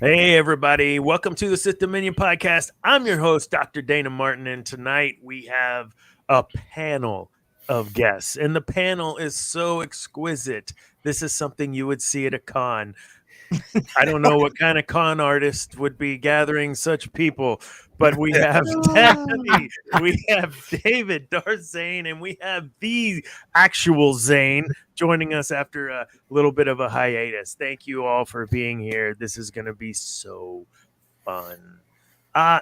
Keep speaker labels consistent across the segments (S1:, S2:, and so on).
S1: Hey, everybody. Welcome to the Sith Dominion podcast. I'm your host, Dr. Dana Martin, and tonight we have a panel of guests, and the panel is so exquisite. This is something you would see at a con. I don't know what kind of con artist would be gathering such people, but we have Stephanie, we have David, Darth Zane, and we have the actual Zane joining us after a little bit of a hiatus. Thank you all for being here. This is going to be so fun.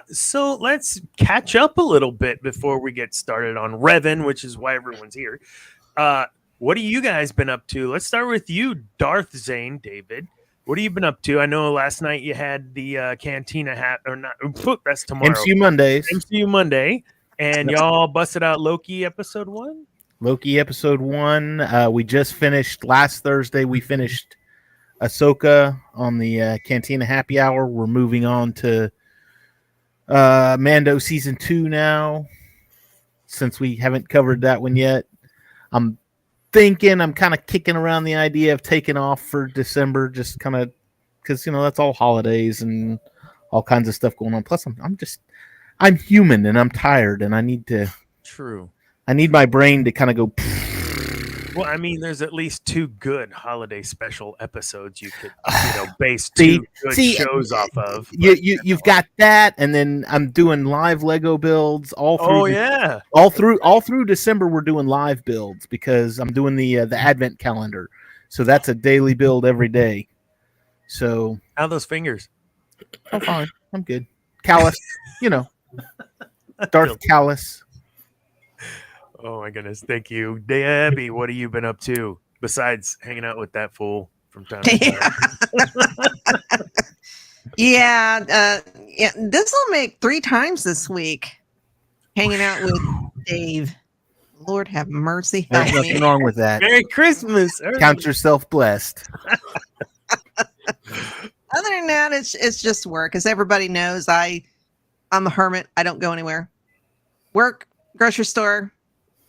S1: So let's catch up a little bit before we get started on Revan, which is why everyone's here. What have you guys been up to? Let's start with you, Darth Zane, David. What have you been up to? I know last night you had the Cantina hat, or not? That's tomorrow.
S2: MCU Mondays.
S1: MCU Monday, and y'all busted out Loki episode 1.
S2: Loki episode 1. We just finished last Thursday. We finished Ahsoka on the Cantina Happy Hour. We're moving on to Mando season 2 now, since we haven't covered that one yet. I'm kind of kicking around the idea of taking off for December, just kind of because that's all holidays and all kinds of stuff going on. Plus, I'm human and I'm tired, and I need my brain to kind of go.
S1: Well, I mean, there's at least 2 good holiday special episodes you could, base 2 good shows off of.
S2: You've got that, and then I'm doing live Lego builds all through. All through December. We're doing live builds because I'm doing the Advent calendar, so that's a daily build every day. So
S1: how are those fingers?
S2: Oh, fine. I'm good. Callus, Darth Callus.
S1: Oh my goodness! Thank you, Debbie. What have you been up to besides hanging out with that fool from time to time?
S3: Yeah. This will make 3 times this week. Hanging out with Dave. Lord have mercy.
S2: There's nothing wrong with that.
S1: Merry Christmas.
S2: Count yourself blessed.
S3: Other than that, it's just work. As everybody knows, I'm a hermit. I don't go anywhere. Work, grocery store.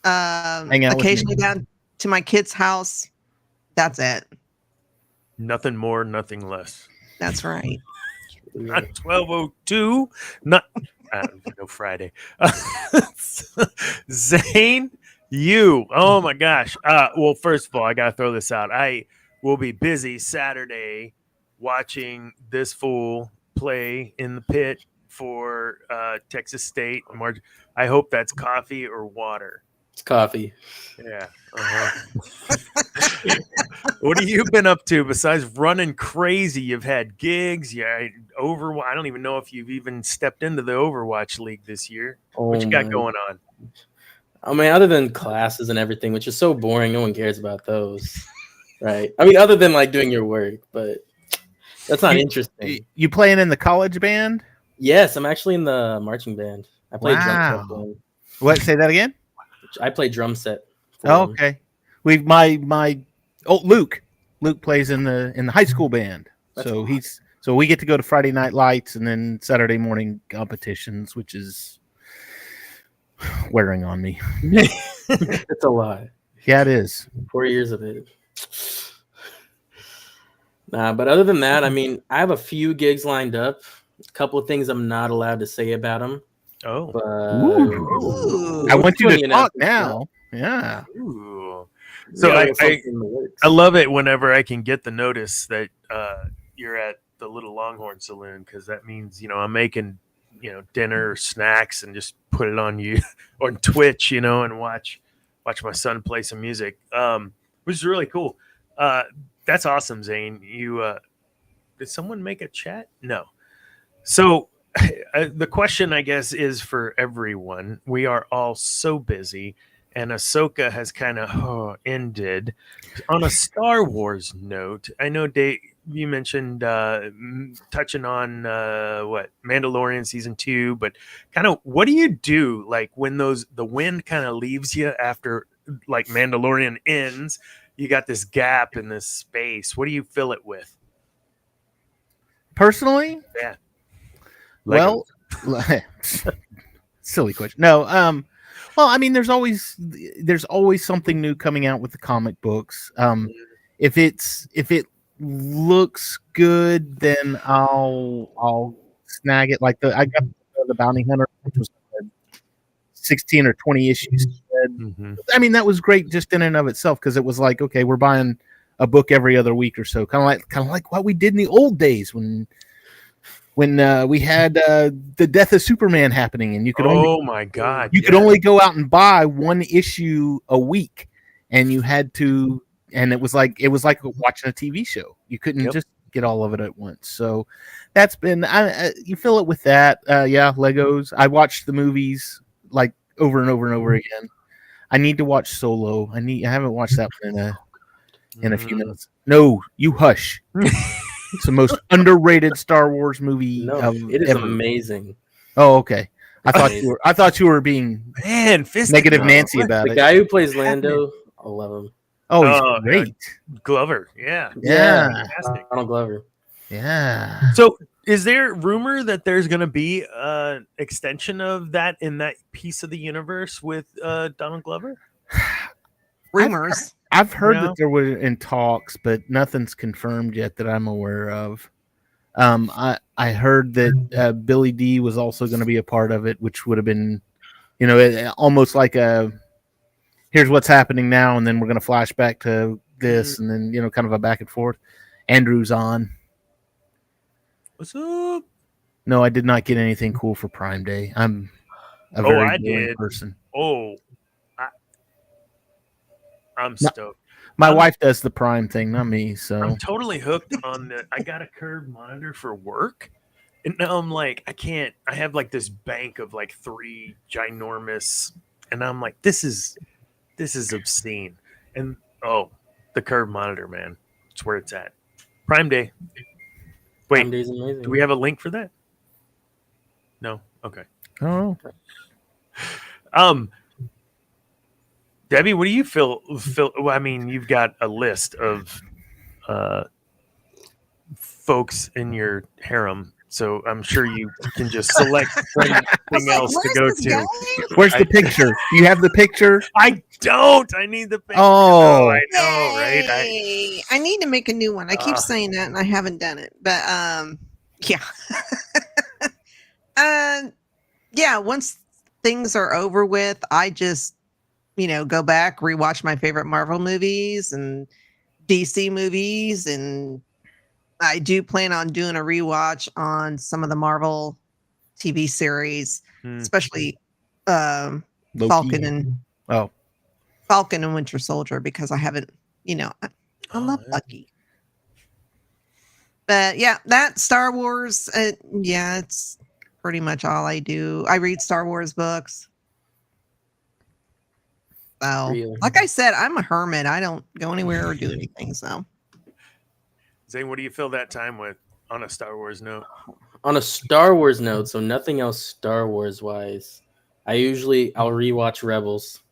S3: Occasionally down to my kid's house. That's it.
S1: Nothing more, nothing less.
S3: That's right.
S1: Not 12:02. Not no Friday. Zane, you. Oh my gosh. Well, first of all, I gotta throw this out. I will be busy Saturday watching this fool play in the pit for Texas State. I hope that's coffee or water.
S4: It's coffee.
S1: Yeah. What have you been up to besides running crazy? You've had gigs. Yeah, Overwatch. I don't even know if you've even stepped into the Overwatch League this year. What you got going on?
S4: I mean, other than classes and everything, which is so boring, no one cares about those, right? I mean, other than like doing your work, but that's not interesting.
S2: You playing in the college band?
S4: Yes, I'm actually in the marching band. I play drum set.
S2: What? Say that again.
S4: I play drum set.
S2: Okay. Luke plays in the high school band. So we get to go to Friday night lights and then Saturday morning competitions, which is wearing on me.
S4: It's a lot.
S2: Yeah, it is.
S4: 4 years of it. But other than that, I mean, I have a few gigs lined up. A couple of things I'm not allowed to say about them.
S1: Oh,
S2: Ooh. I want you to talk now. Yeah.
S1: Ooh. So I love it whenever I can get the notice that you're at the Little Longhorn Saloon, because that means I'm making dinner or snacks and just put it on you on Twitch, and watch my son play some music, which is really cool. That's awesome, Zane. You did someone make a chat? No. So. The question, I guess, is for everyone. We are all so busy, and Ahsoka has kind of ended. On a Star Wars note, I know, Dave, you mentioned touching on Mandalorian season 2, but kind of what do you do like when the wind kind of leaves you after like Mandalorian ends? You got this gap in this space. What do you fill it with?
S2: Personally?
S1: Yeah.
S2: Well, silly question. No, well, I mean, there's always something new coming out with the comic books. If it looks good, then I'll snag it. Like I got the Bounty Hunter, which was 16 or 20 issues.
S1: Mm-hmm.
S2: I mean, that was great just in and of itself, because it was like, okay, we're buying a book every other week or so, kind of like what we did in the old days when we had the death of Superman happening, and you could only go out and buy one issue a week, and you had to, and it was like watching a TV show. You couldn't just get all of it at once. So that's been you fill it with that. Legos. I watched the movies like over and over and over again. I need to watch Solo. I haven't watched that one in a few minutes. No, you hush. It's the most underrated Star Wars movie.
S4: No, it is
S2: ever.
S4: Amazing.
S2: Oh, okay. I thought you were being negative Nancy about it.
S4: The guy who plays Lando, I love him.
S2: Oh, he's great.
S1: Glover, yeah.
S4: Donald Glover.
S2: Yeah.
S1: So, is there rumor that there's going to be an extension of that in that piece of the universe with Donald Glover?
S3: Rumors.
S2: I've heard that there were in talks, but nothing's confirmed yet that I'm aware of. I heard that Billy D was also going to be a part of it, which would have been, almost like here's what's happening now, and then we're going to flash back to this, and then kind of a back and forth. Andrew's on.
S1: What's up?
S2: No, I did not get anything cool for Prime Day. I'm a very boring person.
S1: Oh, I'm stoked.
S2: My wife does the Prime thing, not me. So
S1: I'm totally hooked on I got a curved monitor for work, and now I'm like, I have like this bank of like 3 ginormous, and I'm like, this is obscene. And the curved monitor, man, it's where it's at. Prime Day. Wait,
S4: Prime Day's amazing.
S1: Do we have a link for that? No. Okay.
S2: Oh.
S1: Debbie, what do you feel? Well, I mean, you've got a list of folks in your harem, so I'm sure you can just select something else to go to.
S2: Where's the picture? Do you have the picture?
S1: I don't. I need the picture.
S2: Oh,
S1: I know, right?
S3: I need to make a new one. I keep saying that, and I haven't done it. But yeah. Once things are over with, I just go back, rewatch my favorite Marvel movies and DC movies, and I do plan on doing a rewatch on some of the Marvel TV series, especially Falcon and Winter Soldier, because I haven't, I love Bucky. But yeah, that Star Wars, it's pretty much all I do. I read Star Wars books. So, like I said, I'm a hermit. I don't go anywhere or do anything. So,
S1: Zane, what do you fill that time with on a Star Wars note?
S4: On a Star Wars note, so nothing else Star Wars wise. I'll rewatch Rebels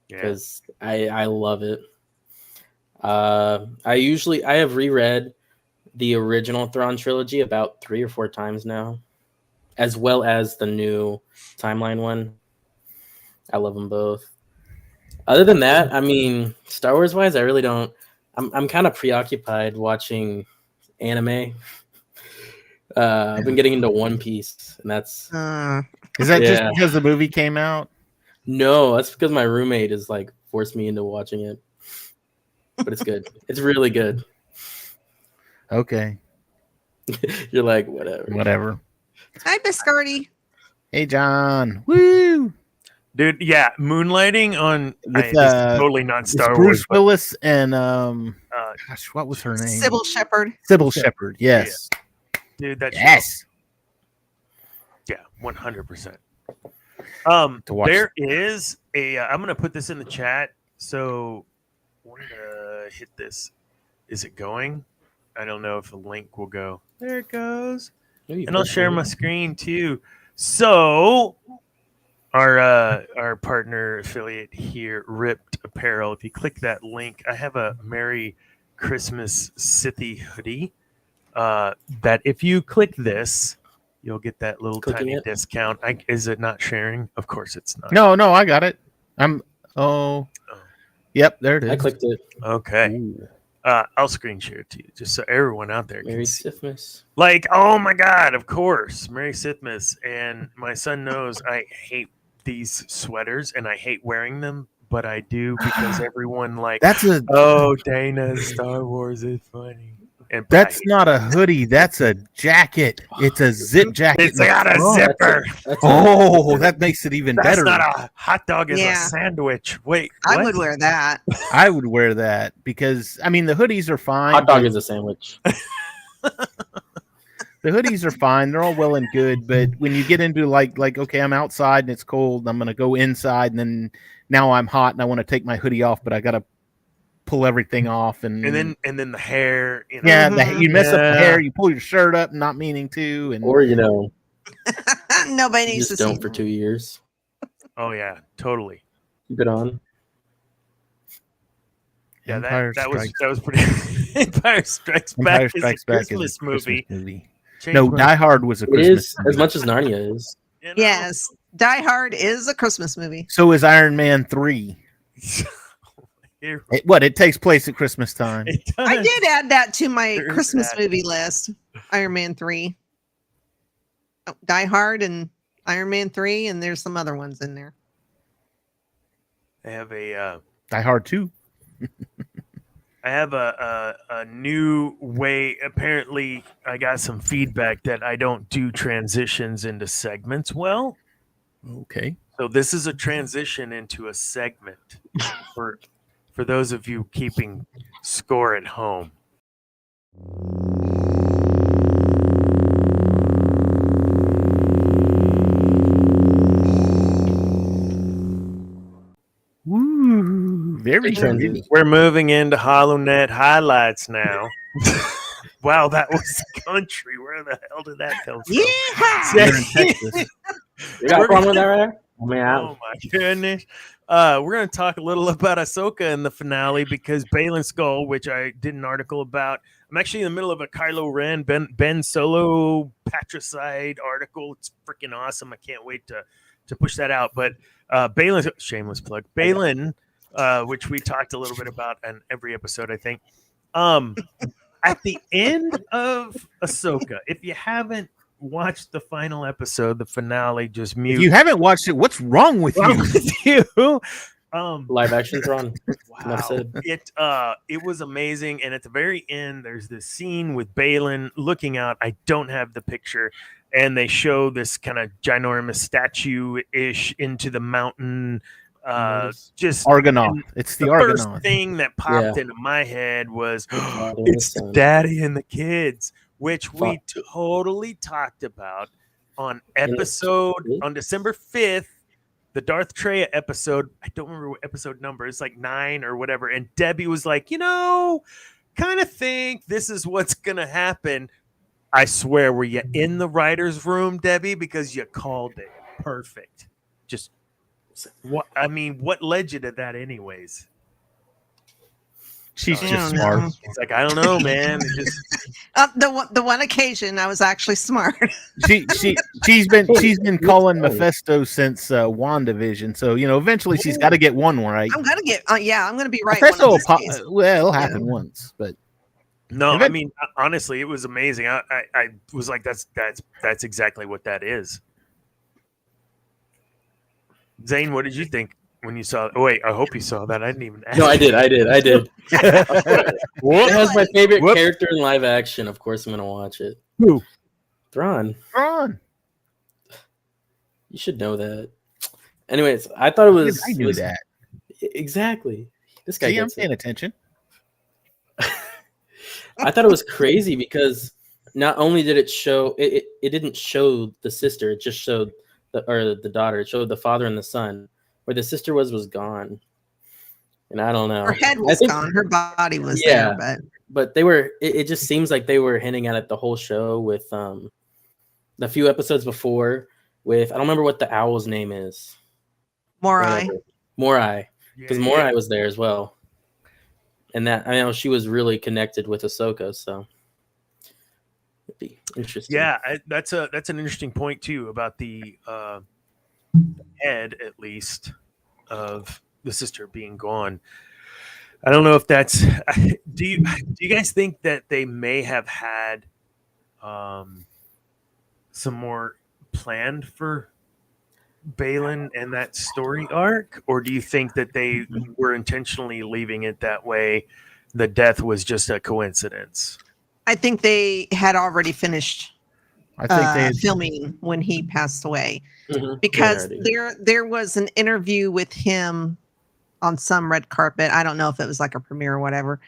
S4: because I love it. I have reread the original Thrawn trilogy about 3 or 4 times now, as well as the new timeline one. I love them both. Other than that, I mean, Star Wars wise, I really don't. I'm kind of preoccupied watching anime. I've been getting into One Piece, and that's
S2: is that just because the movie came out?
S4: No, that's because my roommate is like forced me into watching it. But it's good. It's really good.
S2: Okay.
S4: You're like, whatever.
S3: Hi, Biscardi.
S2: Hey, John. Woo!
S1: Dude, yeah, moonlighting on this is totally not Star Wars.
S2: Bruce Willis and what was her name?
S3: Sybil Shepherd.
S2: Sybil Shepherd, yes.
S1: Yeah. Dude, that's
S2: yeah,
S1: 100%. There is a. I'm gonna put this in the chat. So, I wanted to hit this. Is it going? I don't know if the link will go. There it goes. And I'll share my screen too. So. Our partner affiliate here, Ripped Apparel. If you click that link, I have a Merry Christmas Sithy hoodie. That if you click this, you'll get that little tiny discount. Is it not sharing? Of course it's not.
S2: No, I got it. Yep, there it is.
S4: I clicked it.
S1: Okay. I'll screen share it to you just so everyone out there
S4: Merry
S1: can see.
S4: Sithmas.
S1: Like, oh my God, of course, Merry Sithmas. And my son knows I hate these sweaters and I hate wearing them, but I do because everyone Dana, Star Wars is funny.
S2: That's not a hoodie. That's a jacket. It's a zip jacket.
S1: It's got a zipper.
S2: That makes it even better.
S1: That's not a hot dog. It's a sandwich. Wait, what?
S3: I would wear that.
S2: I would wear that because the hoodies are fine.
S4: Hot dog is a sandwich.
S2: The hoodies are fine. They're all well and good, but when you get into like okay, I'm outside and it's cold. I'm gonna go inside, and then now I'm hot and I want to take my hoodie off, but I gotta pull everything off, and
S1: then the hair. You know?
S2: Yeah, you mess up the hair. You pull your shirt up, not meaning to, and
S3: nobody needs to
S4: don't for 2 years.
S1: Oh yeah, totally.
S4: Keep it on.
S1: Yeah, that was pretty. Empire Strikes Back is a Christmas movie.
S2: No, Die Hard was a Christmas movie.
S4: As much as Narnia is.
S1: You know?
S3: Yes, Die Hard is a Christmas movie.
S2: So is Iron Man 3. It takes place at Christmas time.
S3: I did add that to my Christmas movie list. Iron Man 3. Die Hard and Iron Man 3, and there's some other ones in there.
S1: I have a
S2: Die Hard 2.
S1: I have a new way. Apparently, I got some feedback that I don't do transitions into segments well.
S2: Okay.
S1: So this is a transition into a segment for those of you keeping score at home.
S2: Woo, very trendy.
S1: We're moving into HoloNet highlights now. Wow, that was country. Where the hell did that come from?
S3: Yeah,
S2: in Texas.
S4: You got a problem with that right there? Oh
S1: my goodness. We're going to talk a little about Ahsoka in the finale because Balin Skull, which I did an article about. I'm actually in the middle of a Kylo Ren, Ben Solo patricide article. It's freaking awesome. I can't wait to push that out. But Balin, shameless plug, Balin, which we talked a little bit about in every episode, I think. At the end of Ahsoka, if you haven't watched the final episode, the finale, just mute.
S2: If you haven't watched it, what's wrong with you?
S4: Live action's wrong.
S1: Wow. It was amazing. And at the very end, there's this scene with Balin looking out. I don't have the picture. And they show this kind of ginormous statue-ish into the mountain. Just
S2: Argonaut. It's the Argonaut.
S1: First thing that popped into my head was it's the daddy and the kids, which we totally talked about on December 5th, the Darth Treya episode. I don't remember what episode number. It's like 9 or whatever. And Debbie was like, kind of think this is what's gonna happen. I swear, were you in the writer's room, Debbie? Because you called it perfect. Just what led you to that anyways?
S2: She's just smart.
S1: It's like, I don't know, man.
S3: The one occasion I was actually smart.
S2: she's been calling Mephisto since WandaVision, so eventually she's got to get one right.
S3: I'm gonna get I'm gonna be right.
S2: Mephisto it'll happen once, but
S1: no, I mean honestly, it was amazing. I was like, that's exactly what that is. Zane, what did you think when you saw? Oh wait, I hope you saw that. I didn't even ask.
S4: No, I did. It has my favorite character in live action. Of course, I'm gonna watch it.
S2: Who?
S4: Thrawn. You should know that. Anyways, I thought it was.
S2: I knew that.
S4: Exactly. This guy.
S2: I'm paying attention.
S4: I thought it was crazy because not only did it show it didn't show the sister, it just showed the daughter. It showed the father and the son. Where the sister was gone, and I don't know.
S3: Her head was gone. Her body was there,
S4: but they were. It just seems like they were hinting at it the whole show with the few episodes before. With I don't remember what the owl's name is.
S3: Morai,
S4: because Morai was there as well. And that I know she was really connected with Ahsoka, so it'd be interesting.
S1: Yeah, that's an interesting point too about the head, at least, of the sister being gone. I don't know if that's. Do you guys think that they may have had some more planned for Baylan and that story arc, or do you think that they were intentionally leaving it that way? The death was just a coincidence.
S3: I think they had already finished.
S2: I think they had
S3: filming when he passed away,
S4: because
S3: there was an interview with him on some red carpet. I don't know if it was like a premiere or whatever,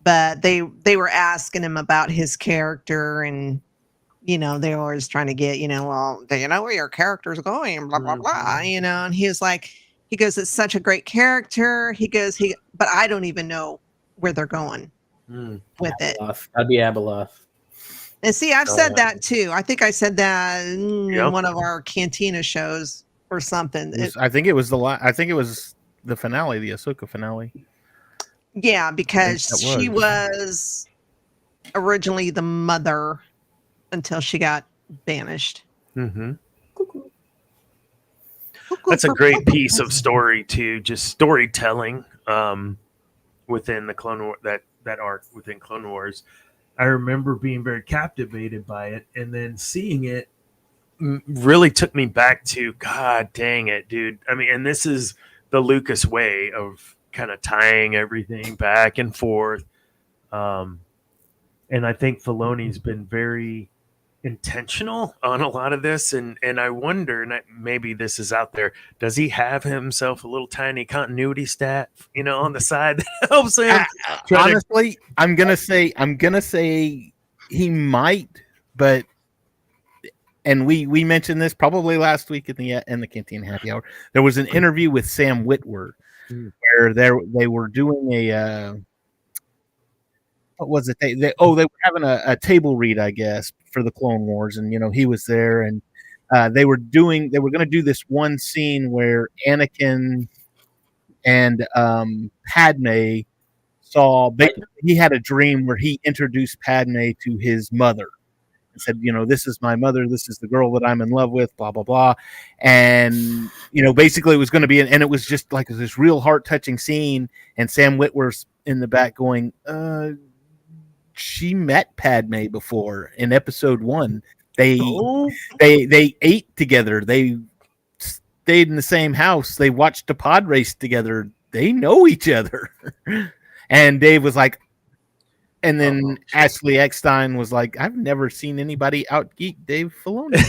S3: but they were asking him about his character, and they were always trying to get, well, do you know where your character's going? Blah blah blah. And he was like, he goes, it's such a great character. He goes, but I don't even know where they're going with it.
S4: That'd be Abeloth.
S3: And see, I've said that too. I think I said that in one of our Cantina shows or something.
S2: I think it was the finale, the Ahsoka finale.
S3: Yeah, because she was originally the mother until she got banished.
S1: Mm-hmm. That's a great piece of story too, just storytelling within the Clone War, that arc within Clone Wars. I remember being very captivated by it, and then seeing it really took me back to, God dang it, dude. I mean, and this is the Lucas way of kind of tying everything back and forth. And I think Filoni's been very intentional on a lot of this, and I wonder, and maybe this is out there, does he have himself a little tiny continuity stat on the side that helps him?
S2: Honestly, I'm gonna say he might, but and we mentioned this probably last week in the Canteen Happy Hour. There was an interview with Sam Witwer where they were doing a what was it? They were having a table read, I guess, for the Clone Wars, and he was there, and they were going to do this one scene where Anakin and Padme saw. He had a dream where he introduced Padme to his mother and said, this is my mother, this is the girl that I'm in love with, blah blah blah, and basically it was going to be, and it was just like this real heart touching scene, and Sam Witwer's in the back going, she met Padme before in episode 1. They ate together. They stayed in the same house. They watched a pod race together. They know each other. And Dave was like, and then Ashley Eckstein was like, I've never seen anybody out geek Dave Filoni.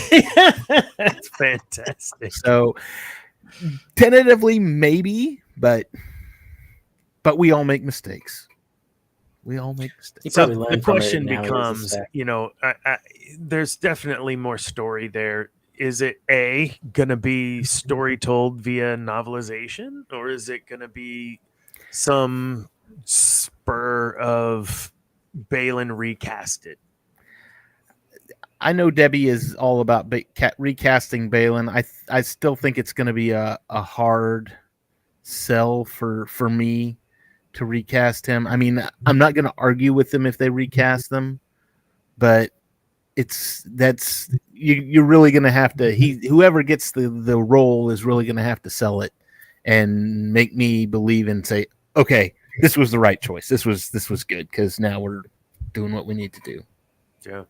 S1: That's fantastic.
S2: So tentatively, maybe, but we all make mistakes. We all make mistakes.
S1: So the question becomes, there's definitely more story there. Is it going to be story told via novelization, or is it going to be some spur of Baylan recasted?
S2: I know Debbie is all about recasting Baylan. I still think it's going to be a hard sell for me to recast him. I mean, I'm not going to argue with them if they recast them, but you're really going to have to. Whoever gets the role is really going to have to sell it and make me believe and say, okay, this was the right choice. This was good because now we're doing what we need to do.
S1: Yeah,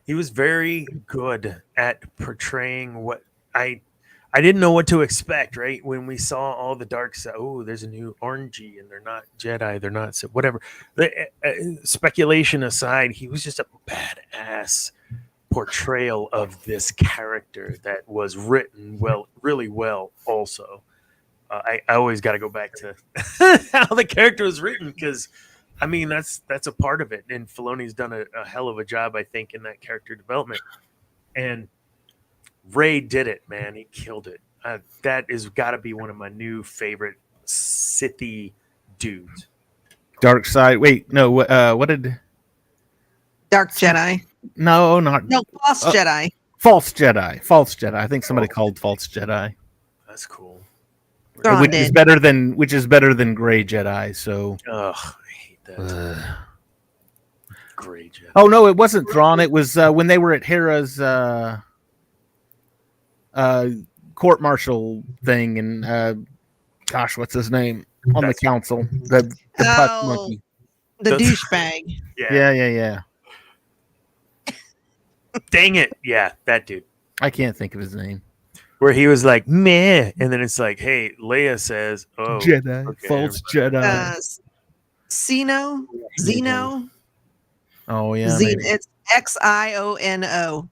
S1: he was very good at portraying what I didn't know what to expect, right? When we saw all the dark side, there's a new orangey, and they're not Jedi, they're not Sith, whatever. Speculation aside, he was just a badass portrayal of this character that was written really well. Also, I always got to go back to how the character was written, because I mean that's a part of it, and Filoni's done a hell of a job, I think, in that character development. And Ray did it, man. He killed it. That is got to be one of my new favorite Sithy dudes.
S2: Dark side. Wait, no. What did?
S3: Dark Jedi.
S2: No,
S3: False Jedi.
S2: False Jedi. False Jedi. I think somebody called False Jedi.
S1: That's cool.
S2: Which is better than Gray Jedi. So.
S1: Ugh, I hate that. Gray Jedi.
S2: Oh no, it wasn't Thrawn. It was when they were at Hera's court martial thing, and gosh, what's his name on the council? The puck monkey.
S3: The douchebag.
S2: Yeah.
S1: Dang it. Yeah, that dude.
S2: I can't think of his name.
S1: Where he was like, meh. And then it's like, hey, Leia says, oh.
S2: Jedi.
S1: Okay,
S2: False Jedi.
S3: Zeno.
S2: Oh, yeah.
S3: It's Xiono.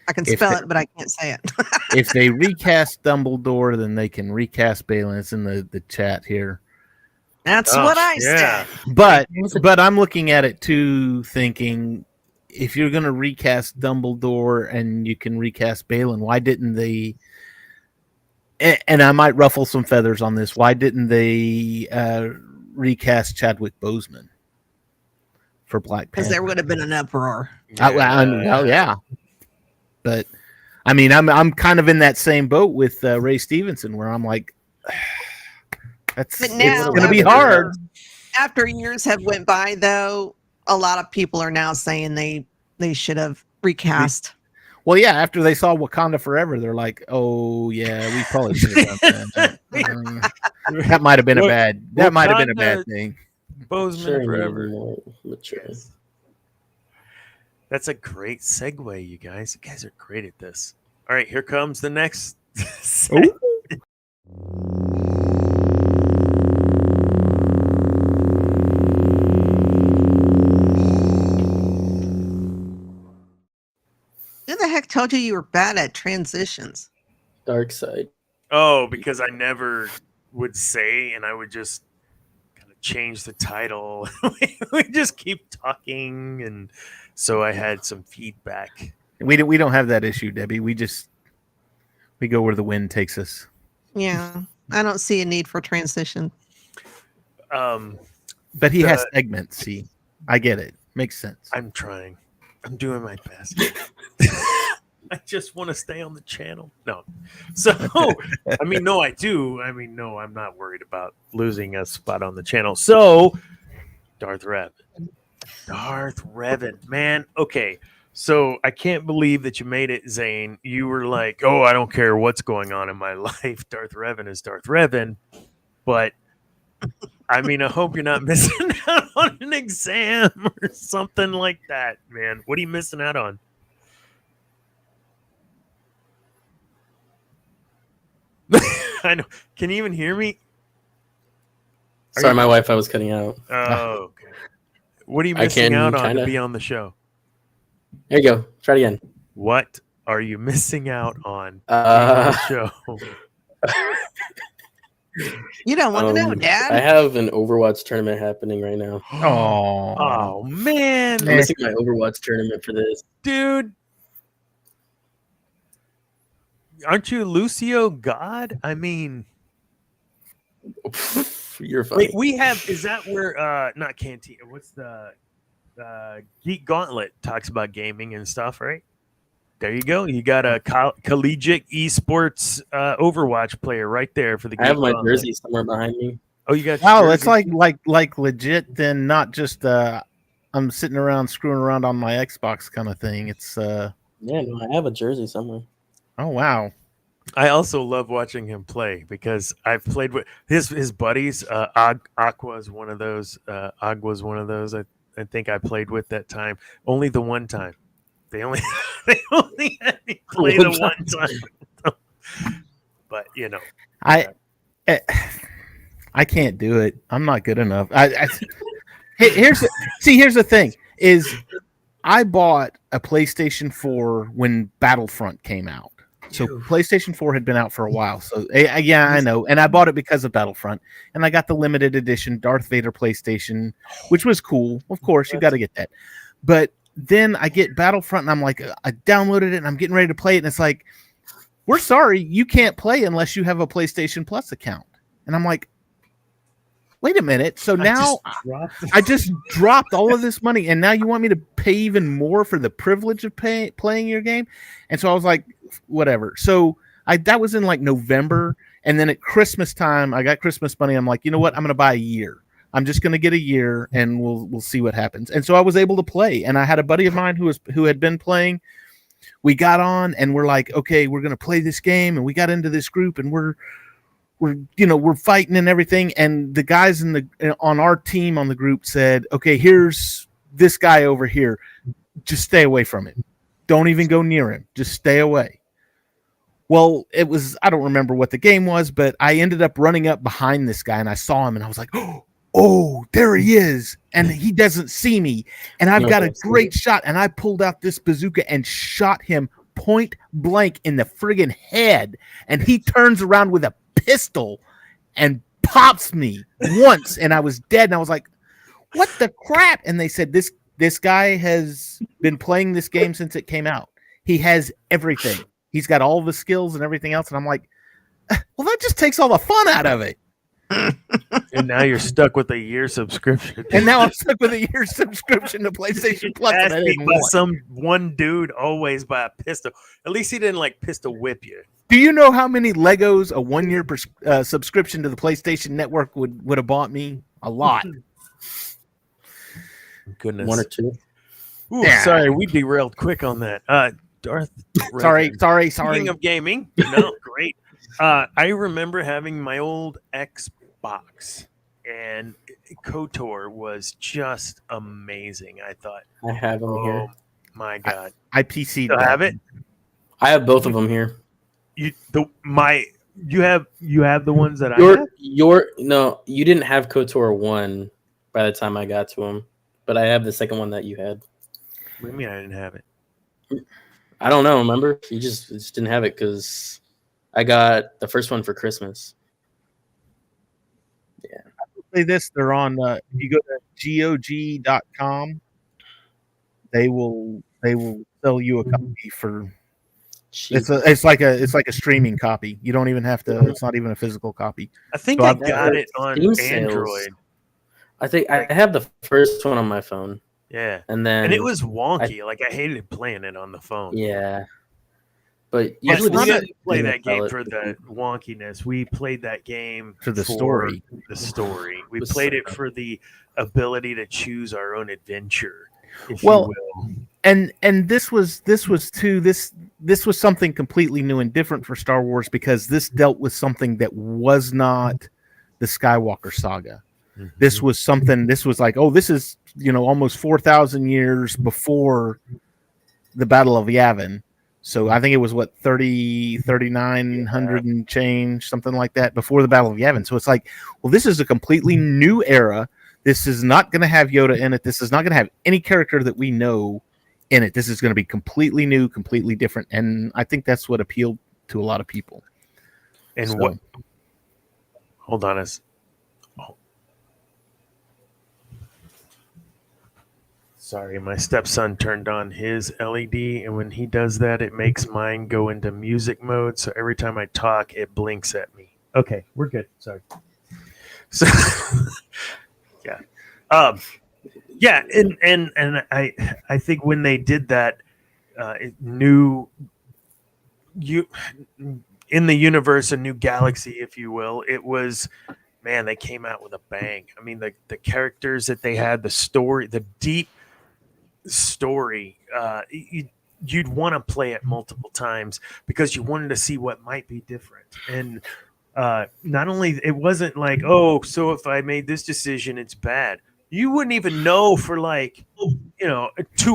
S3: I can spell it, but I can't say it.
S2: If they recast Dumbledore, then they can recast Balin. It's in the chat here.
S3: That's what I said.
S2: But I'm looking at it too, thinking if you're going to recast Dumbledore and you can recast Balin, why didn't they? And I might ruffle some feathers on this. Why didn't they recast Chadwick Boseman for Black Panther?
S3: Because there would have been an uproar.
S2: Yeah. But I mean, I'm kind of in that same boat with Ray Stevenson, where I'm like, it's going to be hard.
S3: After years have went by, though, a lot of people are now saying they should have recast.
S2: Well, yeah, after they saw Wakanda Forever, they're like, oh yeah, we probably should have done that. That might have been a bad thing.
S1: Boseman Forever. Yes. That's a great segue, you guys. You guys are great at this. All right, here comes the next.
S3: Who the heck told you were bad at transitions?
S4: Dark side.
S1: Oh, because I never would say, and I would just kind of change the title. We just keep talking, and so I had some feedback.
S2: We don't have that issue, Debbie. We go where the wind takes us.
S3: Yeah, I don't see a need for transition.
S2: But he has segments. See, I get it. Makes sense.
S1: I'm trying. I'm doing my best. I just want to stay on the channel. No. So, I mean, no, I do. I mean, no, I'm not worried about losing a spot on the channel. So, Darth Revan, man. Okay. So, I can't believe that you made it, Zane. You were like, oh, I don't care what's going on in my life. Darth Revan is Darth Revan. But, I mean, I hope you're not missing out on an exam or something like that, man. What are you missing out on? I know. Can you even hear me?
S4: Sorry, my Wi-Fi was cutting out.
S1: Oh, okay. What are you missing out on to be on the show?
S4: There you go. Try it again.
S1: What are you missing out on the show?
S3: You don't want to know, Dad.
S4: I have an Overwatch tournament happening right now.
S1: Oh man.
S4: I'm missing my Overwatch tournament for this.
S1: Dude. Aren't you Lucio God? I mean,
S4: you're funny.
S1: Wait, we have, is that where, not Canteen, what's the Geek Gauntlet talks about gaming and stuff, right? There you go. You got a collegiate esports Overwatch player right there for the Geek
S4: I have my
S1: Gauntlet.
S4: jersey somewhere behind me.
S1: Oh, you got
S2: wow, it's like legit then, not just I'm sitting around screwing around on my Xbox kind of thing. It's
S4: yeah, no, I have a jersey somewhere.
S2: Oh wow.
S1: I also love watching him play because I've played with his buddies. Aqua's one of those. Agua's one of those. I think I played with that time. Only the one time. They only had me play the one time. But you know,
S2: I can't do it. I'm not good enough. Here's the thing is I bought a PlayStation 4 when Battlefront came out. So PlayStation 4 had been out for a while. So yeah, I know. And I bought it because of Battlefront. And I got the limited edition Darth Vader PlayStation, which was cool. Of course, you got to get that. But then I get Battlefront and I'm like, I downloaded it and I'm getting ready to play it. And it's like, we're sorry, you can't play unless you have a PlayStation Plus account. And I'm like, wait a minute. So now I just dropped all of this money and now you want me to pay even more for the privilege of playing your game? And so I was like, whatever. So that was in like November. And then at Christmas time, I got Christmas money. I'm like, you know what? I'm going to buy a year. I'm just going to get a year and we'll see what happens. And so I was able to play. And I had a buddy of mine who had been playing. We got on and we're like, okay, we're going to play this game. And we got into this group and we're we're fighting and everything. And the guys on our team on the group said, okay, here's this guy over here. Just stay away from him. Don't even go near him. Just stay away. Well, I don't remember what the game was, but I ended up running up behind this guy and I saw him and I was like, oh, there he is. And he doesn't see me. And I've got a great shot. And I pulled out this bazooka and shot him point blank in the friggin' head. And he turns around with a pistol and pops me once. And I was dead. And I was like, what the crap? And they said, this guy has been playing this game since it came out. He has everything. He's got all the skills and everything else. And I'm like, well, that just takes all the fun out of it.
S1: And now you're stuck with a year subscription.
S2: And now I'm stuck with a year subscription to PlayStation Plus.
S1: Some one dude always buy a pistol. At least he didn't like pistol whip you.
S2: Do you know how many Legos a 1 year subscription to the PlayStation Network would have bought me? A lot.
S1: Goodness.
S4: 1 or 2.
S1: Ooh, yeah. Sorry, we derailed quick on that. Darth
S2: Revan. Sorry.
S1: Speaking of gaming, great. I remember having my old Xbox, and KOTOR was just amazing. I thought
S4: I have them here.
S1: My God,
S2: I PC'd.
S1: Still have it.
S4: I have both of them here.
S1: You have the ones that I have?
S4: No, you didn't have KOTOR 1 by the time I got to them, but I have the second one that you had.
S1: What do you mean I didn't have it?
S4: I don't know. Remember, you just didn't have it because I got the first one for Christmas. Yeah.
S2: Say this: they're on. If you go to GOG.com, they will sell you a copy for. Cheap. It's like a streaming copy. You don't even have to. It's not even a physical copy.
S1: I think I got it on Android.
S4: I think I have the first one on my phone.
S1: Yeah,
S4: and
S1: it was wonky. I hated playing it on the phone.
S4: Yeah, but usually
S1: we didn't play that game for the wonkiness. We played that game
S2: for the story.
S1: The story. We played it for the ability to choose our own adventure. If you will.
S2: And this was something completely new and different for Star Wars because this dealt with something that was not the Skywalker saga. Mm-hmm. This was like, this is, almost 4,000 years before the Battle of Yavin. So I think it was 3,900 and change, something like that, before the Battle of Yavin. So it's like, well, this is a completely new era. This is not going to have Yoda in it. This is not going to have any character that we know in it. This is going to be completely new, completely different. And I think that's what appealed to a lot of people.
S1: And what? Hold on. Sorry, my stepson turned on his LED, and when he does that, it makes mine go into music mode. So every time I talk, it blinks at me. Okay, we're good. Sorry. So, yeah, and I think when they did that, in the universe, a new galaxy, if you will, it was. Man, they came out with a bang. I mean, the characters that they had, the story, the deep story, you'd want to play it multiple times because you wanted to see what might be different. And not only, it wasn't like, so if I made this decision, it's bad. You wouldn't even know for 2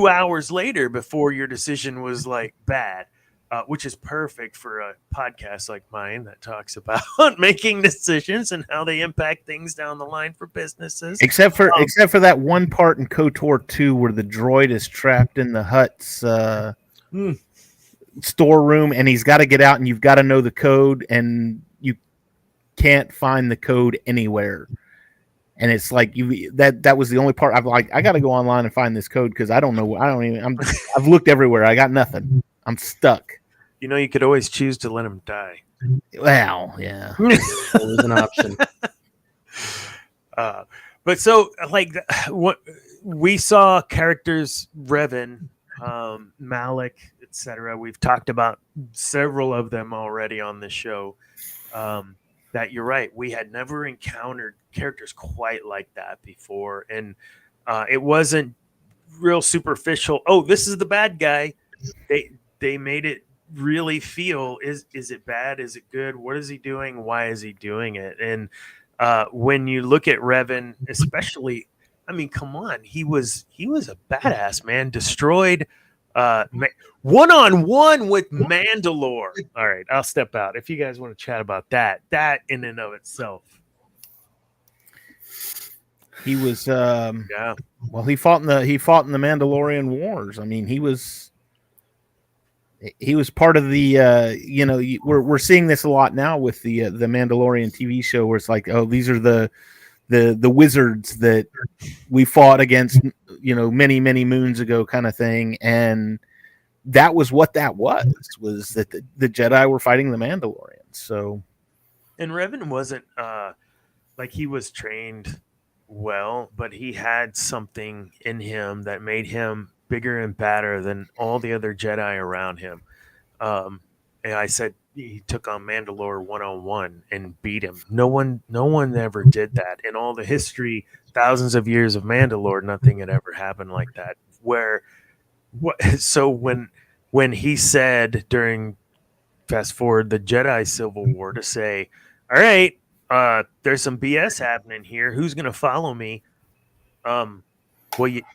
S1: hours later before your decision was bad. Which is perfect for a podcast like mine that talks about making decisions and how they impact things down the line for businesses.
S2: Except for that one part in KOTOR 2 where the droid is trapped in the hut's storeroom and he's got to get out and you've got to know the code and you can't find the code anywhere. And it's like that was the only part I got to go online and find this code because I've looked everywhere. I got nothing. I'm stuck.
S1: You could always choose to let him die.
S2: Well, yeah.
S4: Always an option.
S1: But so, what we saw characters, Revan, Malik, etc. We've talked about several of them already on the show. That you're right. We had never encountered characters quite like that before. And it wasn't real superficial. Oh, this is the bad guy. They made it really feel, is it bad? Is it good? What is he doing? Why is he doing it? And when you look at Revan, especially, I mean, come on, he was a badass, man. Destroyed one-on-one with Mandalore. All right, I'll step out. If you guys want to chat about that in and of itself.
S2: He was well, he fought in the Mandalorian Wars. I mean, he was part of the we're seeing this a lot now with the Mandalorian TV show, where it's like, oh, these are the wizards that we fought against, many moons ago, kind of thing. And that was what that was that the Jedi were fighting the Mandalorians. So,
S1: and Revan wasn't like he was trained well, but he had something in him that made him bigger and badder than all the other Jedi around him. And I said he took on Mandalore 1-on-1 and beat him. No one ever did that in all the history, thousands of years of Mandalore. Nothing had ever happened like that. So when he said, during, fast forward, the Jedi Civil War, to say, all right, there's some BS happening here. Who's going to follow me? Well,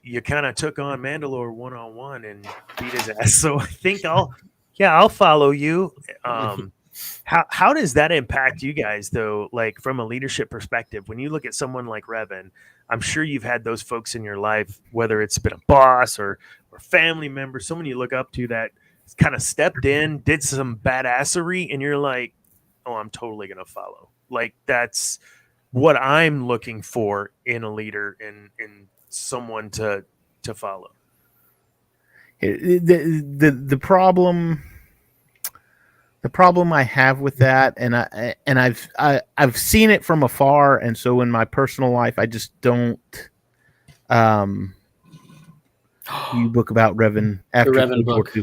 S1: you kind of took on Mandalore 1-on-1 and beat his ass. So I think I'll follow you. How does that impact you guys, though? Like, from a leadership perspective, when you look at someone like Revan, I'm sure you've had those folks in your life, whether it's been a boss or family member, someone you look up to that kind of stepped in, did some badassery, and you're like, oh, I'm totally going to follow. Like, that's what I'm looking for in a leader, in someone to follow.
S2: The problem I have with that, and I've seen it from afar, and so in my personal life, I just don't. You book about Revan after
S4: the Revan book.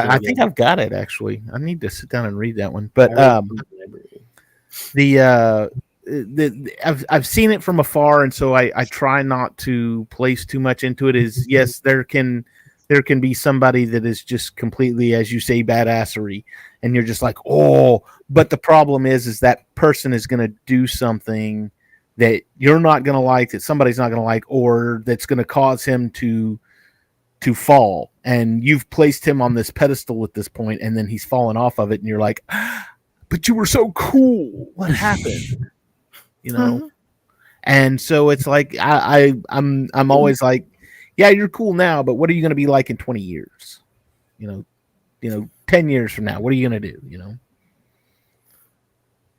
S2: I think I've got it, actually. I need to sit down and read that one. But I've seen it from afar, and so I try not to place too much into it. Is, yes, there can be somebody that is just completely, as you say, badassery, and you're just like, oh. But the problem is that person is going to do something that you're not going to like, that somebody's not going to like, or that's going to cause him to fall, and you've placed him on this pedestal at this point, and then he's fallen off of it, and you're like, but you were so cool. What happened? And so it's like I'm always like, yeah, you're cool now, but what are you going to be like in 20 years? 10 years from now, what are you going to do?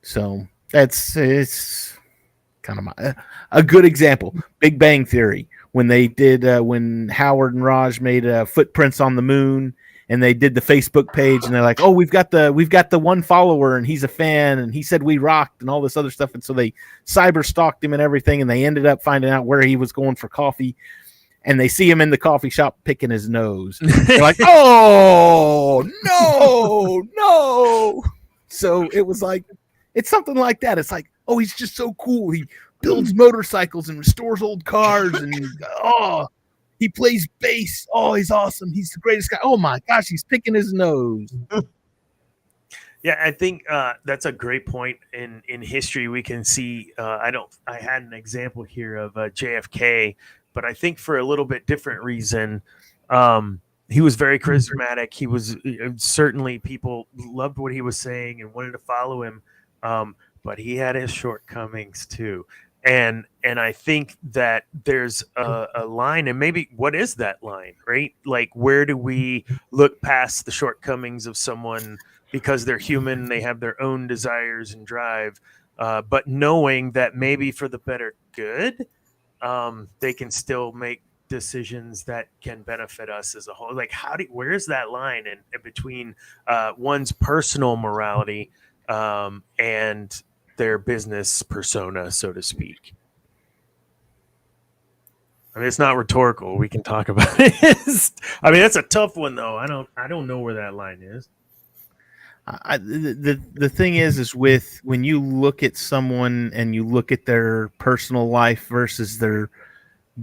S2: So it's kind of a good example. Big Bang Theory, when they did when Howard and Raj made footprints on the moon, and they did the Facebook page, and they're like, oh, we've got the one follower, and he's a fan, and he said we rocked, and all this other stuff. And so they cyber stalked him and everything, and they ended up finding out where he was going for coffee, and they see him in the coffee shop picking his nose. They're like, oh, no. So it was like, it's something like that. It's like, oh, he's just so cool. He builds motorcycles and restores old cars, and he plays bass. Oh, he's awesome. He's the greatest guy. Oh my gosh, he's picking his nose.
S1: Yeah, I think that's a great point. In history, we can see. I had an example here of JFK, but I think for a little bit different reason. He was very charismatic. He was certainly, people loved what he was saying and wanted to follow him. But he had his shortcomings too. And I think that there's a line, and maybe what is that line, right? Like, where do we look past the shortcomings of someone because they're human, they have their own desires and drive, but knowing that maybe for the better good, they can still make decisions that can benefit us as a whole. Like, where's that line in between one's personal morality and their business persona, so to speak? I mean, it's not rhetorical. We can talk about it. I mean, that's a tough one, though. I don't know where that line is.
S2: The thing is with, when you look at someone and you look at their personal life versus their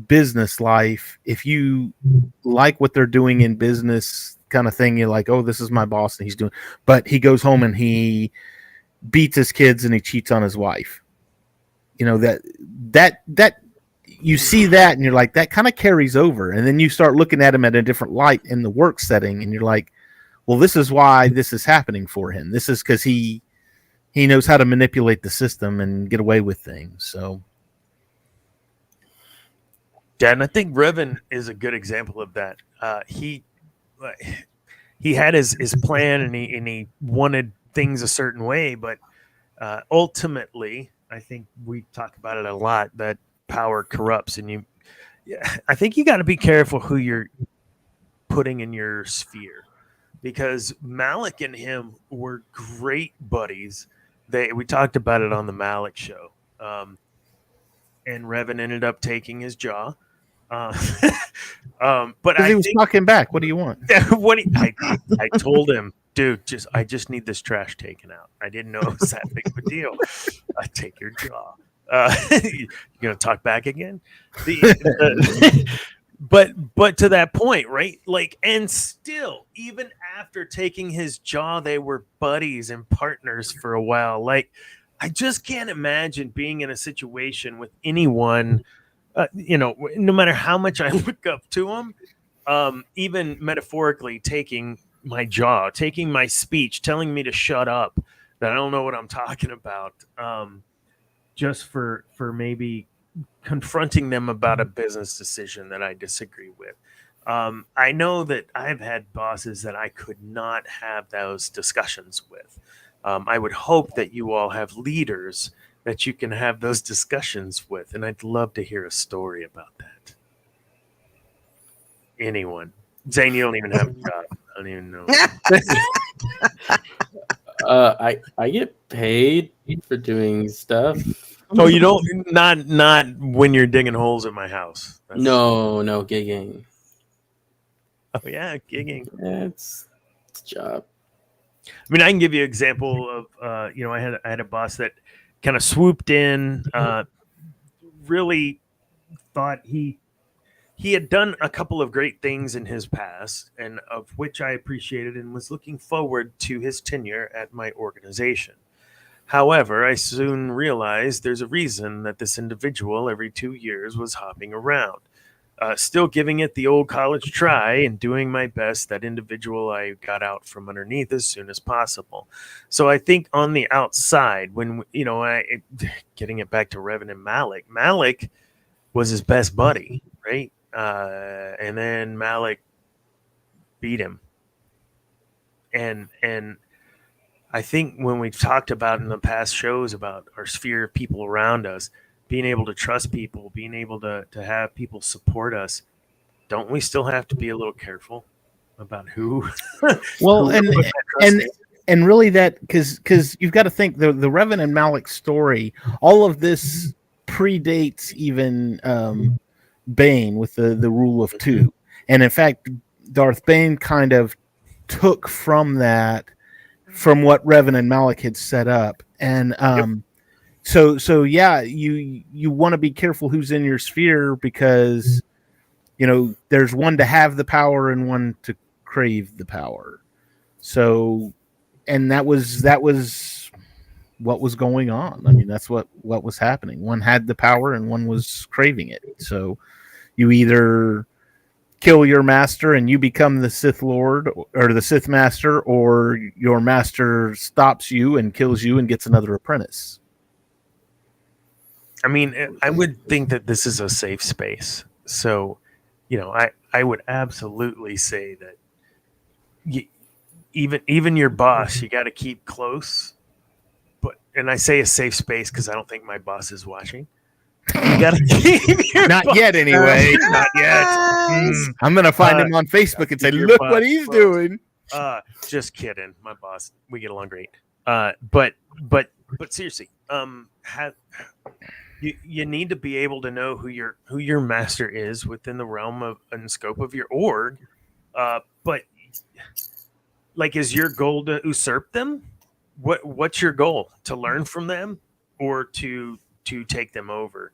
S2: business life, if you like what they're doing in business, kind of thing. You're like, oh, this is my boss, and he's doing. But he goes home and he beats his kids and he cheats on his wife. You know, that you see that and you're like, that kind of carries over. And then you start looking at him at a different light in the work setting, and you're like, well, this is why this is happening for him. This is because he knows how to manipulate the system and get away with things. So,
S1: yeah, and I think Revan is a good example of that. He had his plan, and he wanted things a certain way, but ultimately, I think we talk about it a lot, that power corrupts, and I think you got to be careful who you're putting in your sphere, because Malik and him were great buddies. We talked about it on the Malik show, and Revan ended up taking his jaw. But
S2: he was talking back. What do you want?
S1: I told him, dude, I just need this trash taken out. I didn't know it was that big of a deal. I take your jaw. You gonna talk back again? But to that point, right? Like, and still, even after taking his jaw, they were buddies and partners for a while. Like, I just can't imagine being in a situation with anyone. No matter how much I look up to him, even metaphorically taking my jaw, taking my speech, telling me to shut up, that I don't know what I'm talking about, just for maybe confronting them about a business decision that I disagree with. I know that I've had bosses that I could not have those discussions with. I would hope that you all have leaders that you can have those discussions with, and I'd love to hear a story about that. Anyone? Zane, you don't even have a job. I don't even know.
S4: I get paid for doing stuff.
S1: Oh, you don't? Not when you're digging holes in my house.
S4: No, gigging.
S1: Oh yeah, gigging.
S4: Yeah, it's a job.
S1: I mean, I can give you an example of I had a boss that kind of swooped in, really thought he had done a couple of great things in his past, and of which I appreciated, and was looking forward to his tenure at my organization. However, I soon realized there's a reason that this individual every 2 years was hopping around. Still giving it the old college try and doing my best. That individual I got out from underneath as soon as possible. So I think on the outside, when getting it back to Revan and Malik was his best buddy, right? And then Malik beat him. And I think when we've talked about in the past shows about our sphere of people around us, being able to trust people, being able to have people support us, don't we still have to be a little careful about who?
S2: Well, and really that because you've got to think the Revan and Malik story, all of this predates even Bane with the rule of two, and in fact, Darth Bane kind of took from what Revan and Malik had set up, and So yeah, you want to be careful who's in your sphere, because there's one to have the power and one to crave the power. So, and that was what was going on. I mean, that's what was happening. One had the power and one was craving it. So you either kill your master and you become the Sith Lord or the Sith Master, or your master stops you and kills you and gets another apprentice.
S1: I mean, I would think that this is a safe space. So, I would absolutely say that even your boss, you got to keep close. And I say a safe space because I don't think my boss is watching. You got to keep your
S2: Not yet, anyway.
S1: Not yet.
S2: I'm gonna find him on Facebook and say, "Look what he's doing."
S1: Just kidding. My boss, we get along great. But seriously, you need to be able to know who your master is within the realm of and scope of your org. But like, is your goal to usurp them? What's your goal? To learn from them, or to take them over?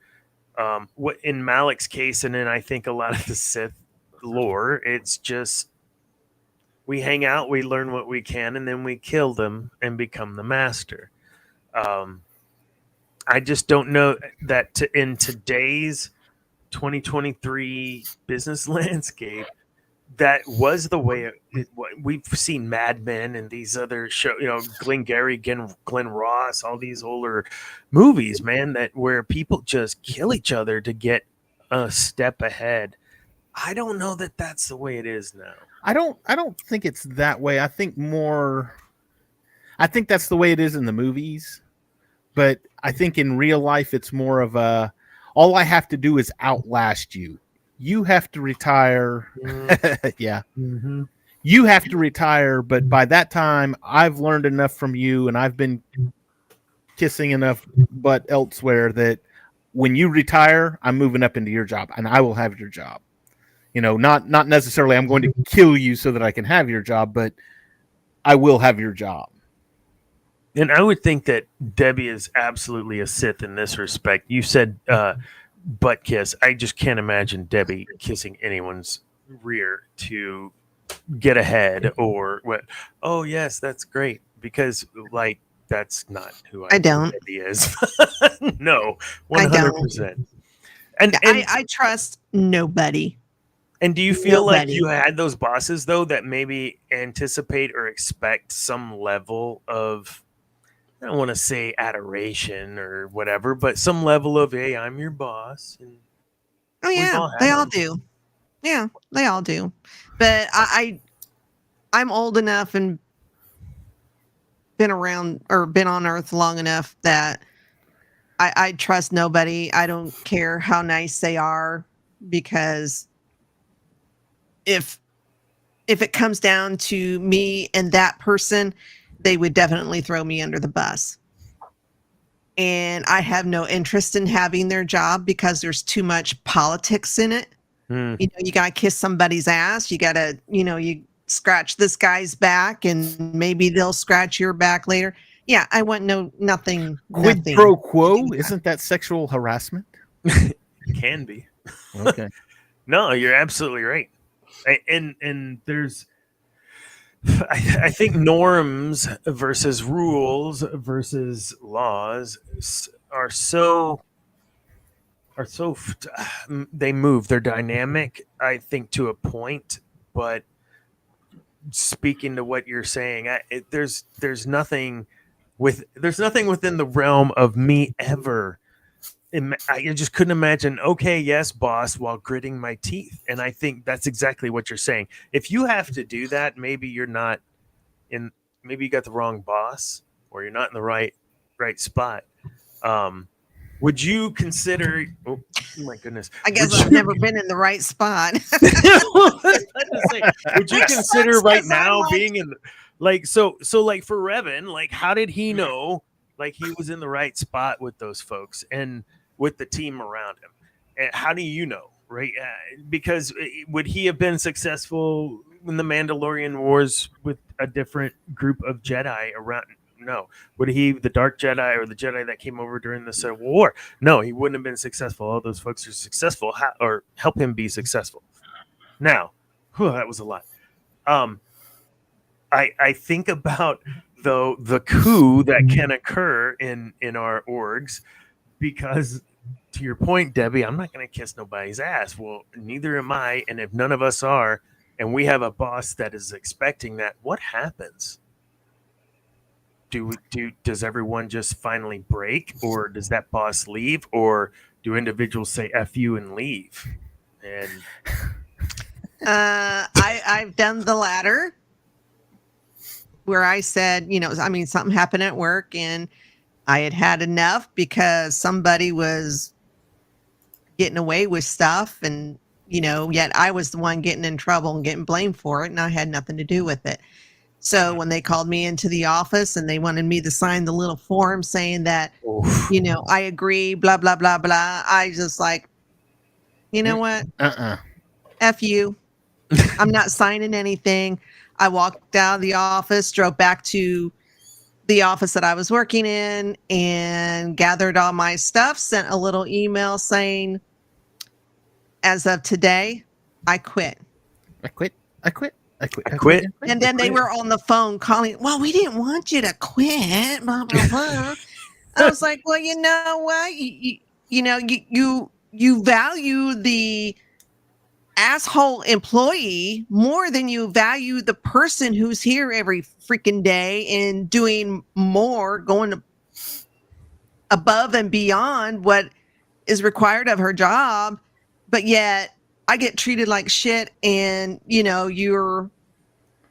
S1: What in Malik's case, and in I think a lot of the Sith lore, it's just we hang out, we learn what we can, and then we kill them and become the master. I just don't know that in today's 2023 business landscape, that was the way we've seen Mad Men and these other shows, Glengarry, Glenn Ross, all these older movies, man, that where people just kill each other to get a step ahead. I don't know that that's the way it is now.
S2: I don't think it's that way. I think that's the way it is in the movies. But I think in real life, it's more of all I have to do is outlast you. You have to retire. Yeah. Mm-hmm. You have to retire. But by that time, I've learned enough from you and I've been kissing enough butt elsewhere that when you retire, I'm moving up into your job and I will have your job. Not necessarily I'm going to kill you so that I can have your job, but I will have your job.
S1: And I would think that Debbie is absolutely a Sith in this respect. You said butt kiss. I just can't imagine Debbie kissing anyone's rear to get ahead or what. Oh, yes, that's great. Because, that's not who I
S3: don't.
S1: Debbie is. No, 100%. And
S3: I trust nobody.
S1: And do you feel like you had those bosses, though, that maybe anticipate or expect some level of, I don't want to say adoration or whatever, but some level of, hey, I'm your boss. And
S3: oh, yeah, they all do. Yeah, they all do. But I'm old enough and been around or been on Earth long enough that I trust nobody. I don't care how nice they are, because if it comes down to me and that person, they would definitely throw me under the bus. And I have no interest in having their job because there's too much politics in it. You got to kiss somebody's ass. You got to, you scratch this guy's back and maybe they'll scratch your back later. Yeah, I want nothing.
S2: Quid pro quo? Isn't that sexual harassment?
S1: It can be.
S2: Okay.
S1: No, you're absolutely right. And there's, I think norms versus rules versus laws are so they move. They're dynamic, I think, to a point. But speaking to what you're saying, there's nothing within the realm of me ever. I just couldn't imagine, okay, yes, boss, while gritting my teeth. And I think that's exactly what you're saying. If you have to do that, maybe you got the wrong boss, or you're not in the right spot. Would you consider, oh my goodness.
S3: I guess I've never been in the right spot.
S1: Would you consider right now being in, so like for Revan, how did he know he was in the right spot with those folks and with the team around him? And how do you know, right? Because would he have been successful in the Mandalorian Wars with a different group of Jedi around? No. Would he, the Dark Jedi or the Jedi that came over during the Civil War? No, he wouldn't have been successful. All those folks are successful or help him be successful. Now, that was a lot. I think about though the coup that can occur in our orgs, because to your point, Debbie, I'm not going to kiss nobody's ass. Well, neither am I. And if none of us are, and we have a boss that is expecting that, what happens? Does everyone just finally break, or does that boss leave, or do individuals say F you and leave? And
S3: I've done the latter, where I said, something happened at work and I had enough because somebody was getting away with stuff, and yet I was the one getting in trouble and getting blamed for it, and I had nothing to do with it. So when they called me into the office and they wanted me to sign the little form saying that, I agree, blah, blah, blah, blah, I just what? F you. I'm not signing anything. I walked out of the office, drove back to the office that I was working in, and gathered all my stuff, sent a little email saying, as of today, I quit.
S2: I quit. I quit.
S3: And then they were on the phone calling. Well, we didn't want you to quit. Blah blah blah. I was like, well, you know what? You value the asshole employee more than you value the person who's here every freaking day and doing more, going above and beyond what is required of her job. But yet I get treated like shit, and you're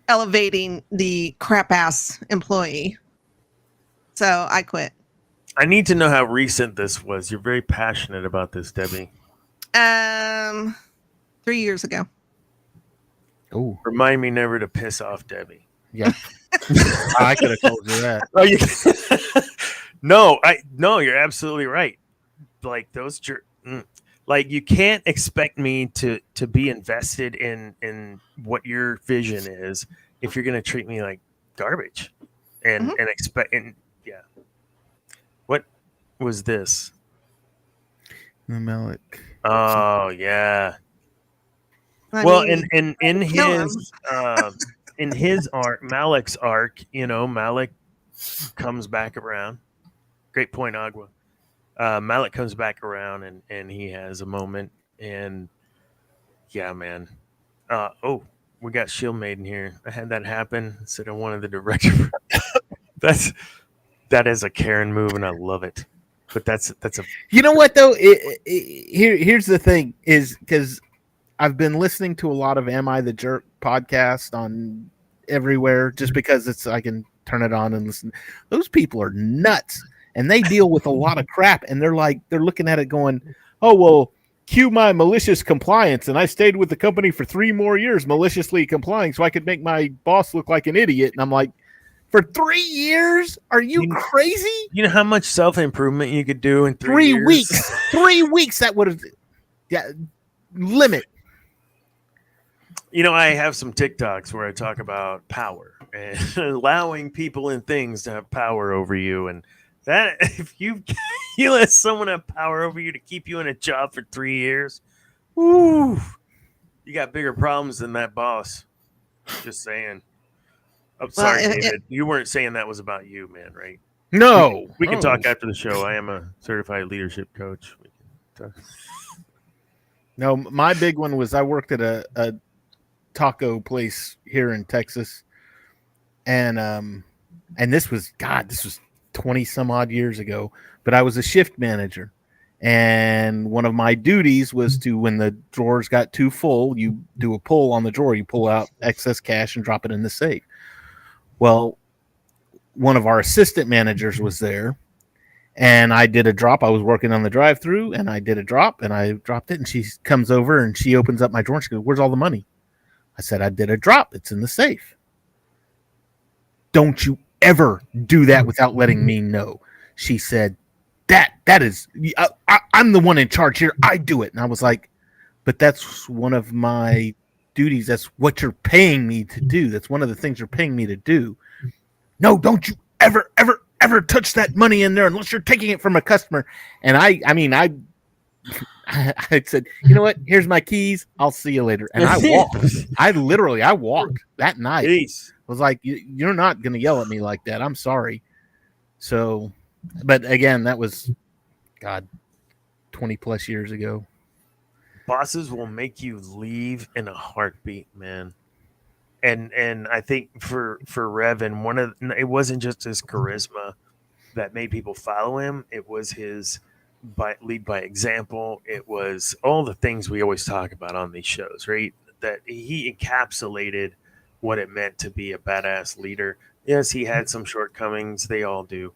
S3: elevating the crap ass employee. So I quit.
S1: I need to know how recent this was. You're very passionate about this, Debbie.
S3: 3 years ago.
S2: Oh,
S1: remind me never to piss off Debbie.
S2: Yeah, I could have told you that.
S1: Oh, you? No, you're absolutely right. Like those, like you can't expect me to be invested in what your vision is if you're going to treat me like garbage, and expect. And yeah, what was this?
S2: Malik.
S1: Oh yeah. In his arc, Malik's arc, Malik comes back around. Great point, Agua. Malik comes back around and he has a moment, and yeah, man. We got Shield Maiden here. I had that happen. Said I wanted the director. that is a Karen move, and I love it. But that's a.
S2: You know what though? Here's the thing: is because I've been listening to a lot of "Am I the Jerk" podcast on everywhere, just because I can turn it on and listen. Those people are nuts, and they deal with a lot of crap, and they're looking at it going, "Oh well, cue my malicious compliance, and I stayed with the company for 3 more years maliciously complying, so I could make my boss look like an idiot." And I'm like, for 3 years? Are you crazy?
S1: You know how much self-improvement you could do in 3 years?
S2: weeks. 3 weeks, that would have limit.
S1: I have some TikToks where I talk about power and allowing people and things to have power over you. And that if you let someone have power over you to keep you in a job for 3 years, woo, you got bigger problems than that boss. Just saying. I'm sorry, David. You weren't saying that was about you, man, right?
S2: No.
S1: We can talk after the show. I am a certified leadership coach. We can talk.
S2: No, my big one was I worked at a taco place here in Texas, and this was 20 some odd years ago, but I was a shift manager, and one of my duties was to, when the drawers got too full, you do a pull on the drawer, you pull out excess cash and drop it in the safe. Well, one of our assistant managers was there, and I did a drop. I was working on the drive-through, and I did a drop, and I dropped it, and she comes over, and she opens up my drawer, and she goes, "Where's all the money?" I said, "I did a drop. It's in the safe." "Don't you ever do that without letting me know." She said, that is, I'm the one in charge here. I do it. And I was like, but that's one of my duties. That's what you're paying me to do. That's one of the things you're paying me to do. "No, don't you ever touch that money in there unless you're taking it from a customer." And I said, "You know what? Here's my keys. I'll see you later." And I walked. I walked that night.
S1: Jeez.
S2: I was like, "You're not going to yell at me like that. I'm sorry." So, but again, that was, 20 plus years ago.
S1: Bosses will make you leave in a heartbeat, man. And I think for Revan, it wasn't just his charisma that made people follow him. It was his lead by example. It was all the things we always talk about on these shows, right? That he encapsulated what it meant to be a badass leader. Yes, he had some shortcomings. They all do.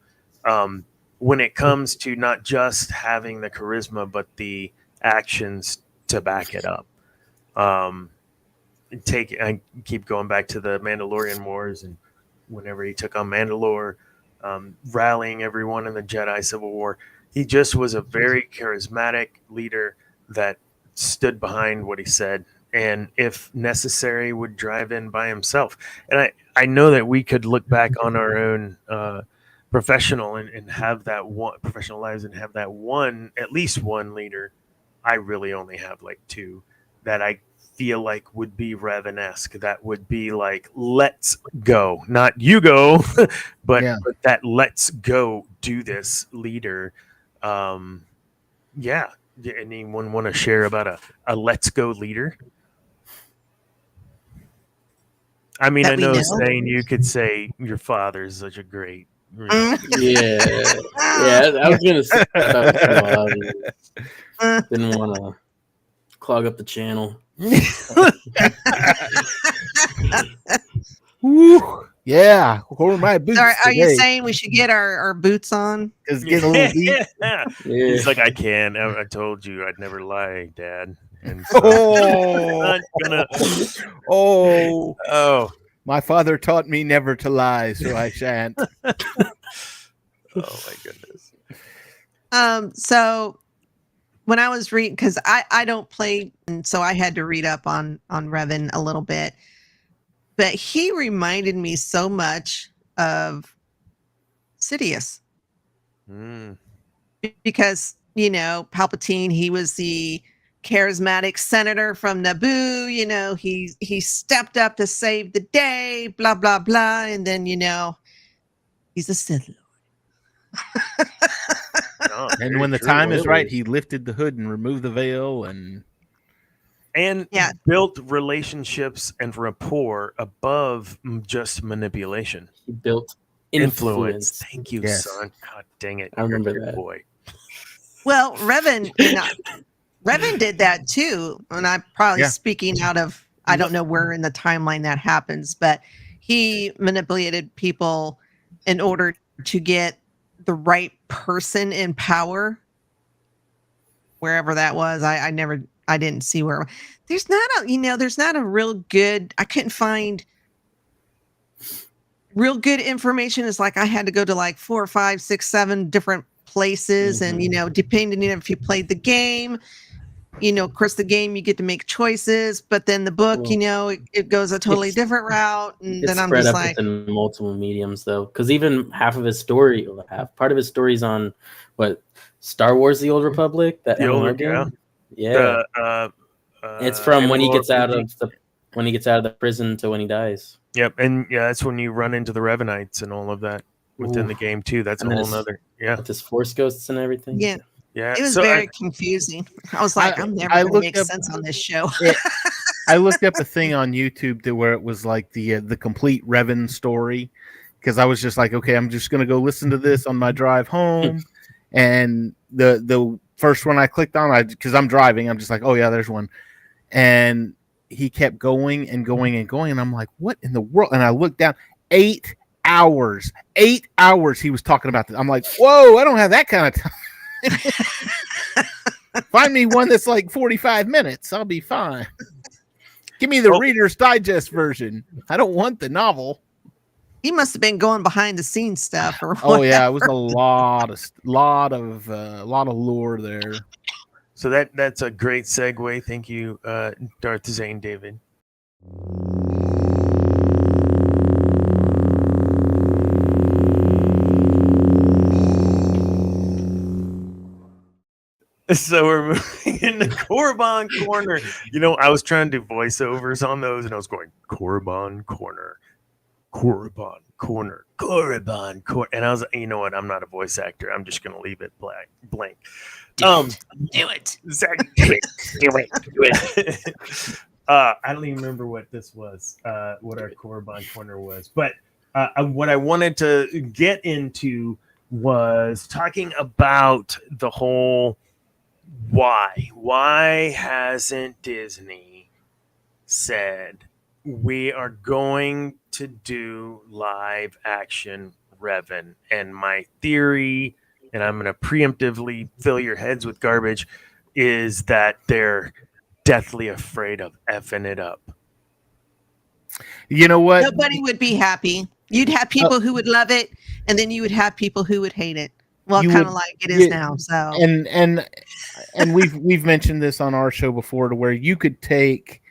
S1: When it comes to not just having the charisma, but the actions to back it up. I keep going back to the Mandalorian Wars, and whenever he took on Mandalore, rallying everyone in the Jedi Civil War, he just was a very charismatic leader that stood behind what he said, and if necessary, would drive in by himself. And I know that we could look back on our own professional and have that one professional lives and have that one, at least one leader. I really only have like 2 that I feel like would be Revan-esque. That would be like, let's go, not you go, but that let's go do this leader. Yeah. Anyone want to share about a let's go leader? I mean, I know saying you could say your father is such a great.
S4: Yeah. I was gonna say didn't want to clog up the channel.
S2: Woo. Yeah, where are my boots?
S3: Are you saying we should get our boots on?
S2: Because get a little deep.
S1: Yeah. He's like, I can. I told you I'd never lie, Dad. And so I'm not gonna.
S2: My father taught me never to lie, so I shan't.
S1: Oh my goodness.
S3: So when I was reading, because I don't play, and so I had to read up on Revan a little bit. But he reminded me so much of Sidious. Because, Palpatine, he was the charismatic senator from Naboo. He stepped up to save the day, blah, blah, blah. And then, he's a Sith Lord.
S2: And when the time is right, he lifted the hood and removed the veil and
S1: built relationships and rapport above just manipulation.
S4: He built influence.
S1: Thank you, son. God dang it.
S4: I remember that.
S1: Boy.
S3: Well, Revan did that too. And I'm probably speaking out of, I don't know where in the timeline that happens, but he manipulated people in order to get the right person in power. Wherever that was, I didn't see where. There's not a real good. I couldn't find real good information. It's like I had to go to like 4, 5, 6, 7 different places, and depending if you played the game, of course the game you get to make choices, but then the book, it goes a totally different route, and then I'm just like
S4: multiple mediums though, because even part of his story is on what Star Wars: The Old Republic, that MMO game. Yeah, it's from when he gets out of the prison to when he dies.
S1: Yep, and that's when you run into the Revanites and all of that within the game too. That's a whole nother
S4: with his Force ghosts and everything.
S3: Yeah, it was confusing. I was like, I'm never going to make sense on this show.
S2: I looked up a thing on YouTube where it was like the complete Revan story, because I was just like, okay, I'm just going to go listen to this on my drive home, and the first one I clicked on, because I'm driving, I'm just like, oh yeah, there's one. And he kept going and going and going. And I'm like, what in the world? And I looked down, 8 hours he was talking about this. I'm like, whoa, I don't have that kind of time. Find me one that's like 45 minutes. I'll be fine. Give me the Reader's Digest version. I don't want the novel.
S3: He must have been going behind the scenes stuff, or
S2: whatever. Oh yeah, it was a lot of lore there.
S1: So that's a great segue. Thank you, Darth Zane David. So we're moving into Korriban Korner. I was trying to do voiceovers on those, and I was going Korriban Korner. Korriban Korner, Korriban Korner, and I was, you know what? I'm not a voice actor. I'm just gonna leave it blank.
S3: Do it.
S1: I don't even remember what this was. What our Korriban Korner was, but what I wanted to get into was talking about the whole why. Why hasn't Disney said we are going to do live action Revan? And my theory, and I'm going to preemptively fill your heads with garbage, is that they're deathly afraid of effing it up.
S2: You know what?
S3: Nobody would be happy. You'd have people who would love it, and then you would have people who would hate it. Well, kind of like it is now. So
S2: and we've mentioned this on our show before, to where you could take,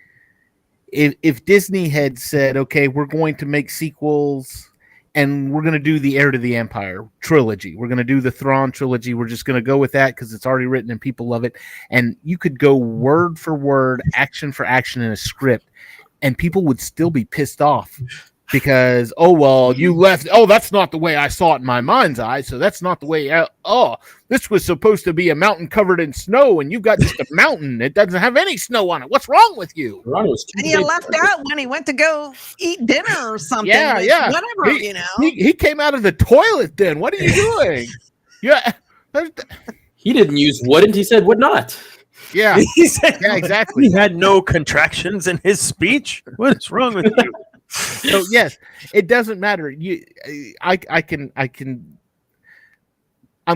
S2: if Disney had said, okay, we're going to make sequels and we're going to do the Heir to the Empire trilogy. We're going to do the Thrawn trilogy. We're just going to go with that because it's already written and people love it. And you could go word for word, action for action in a script, and people would still be pissed off because, oh, well, you left. Oh, that's not the way I saw it in my mind's eye. So that's not the way. This was supposed to be a mountain covered in snow, and you've got just a mountain. It doesn't have any snow on it. What's wrong with you?
S3: And he left out when he went to go eat dinner or something.
S2: Yeah.
S3: Whatever,
S2: He came out of the toilet then. What are you doing? Yeah.
S4: He didn't use wouldn't. He said would not.
S2: Yeah.
S1: He said,
S2: yeah, exactly.
S1: He had no contractions in his speech. What is wrong with you?
S2: So yes, it doesn't matter. I'm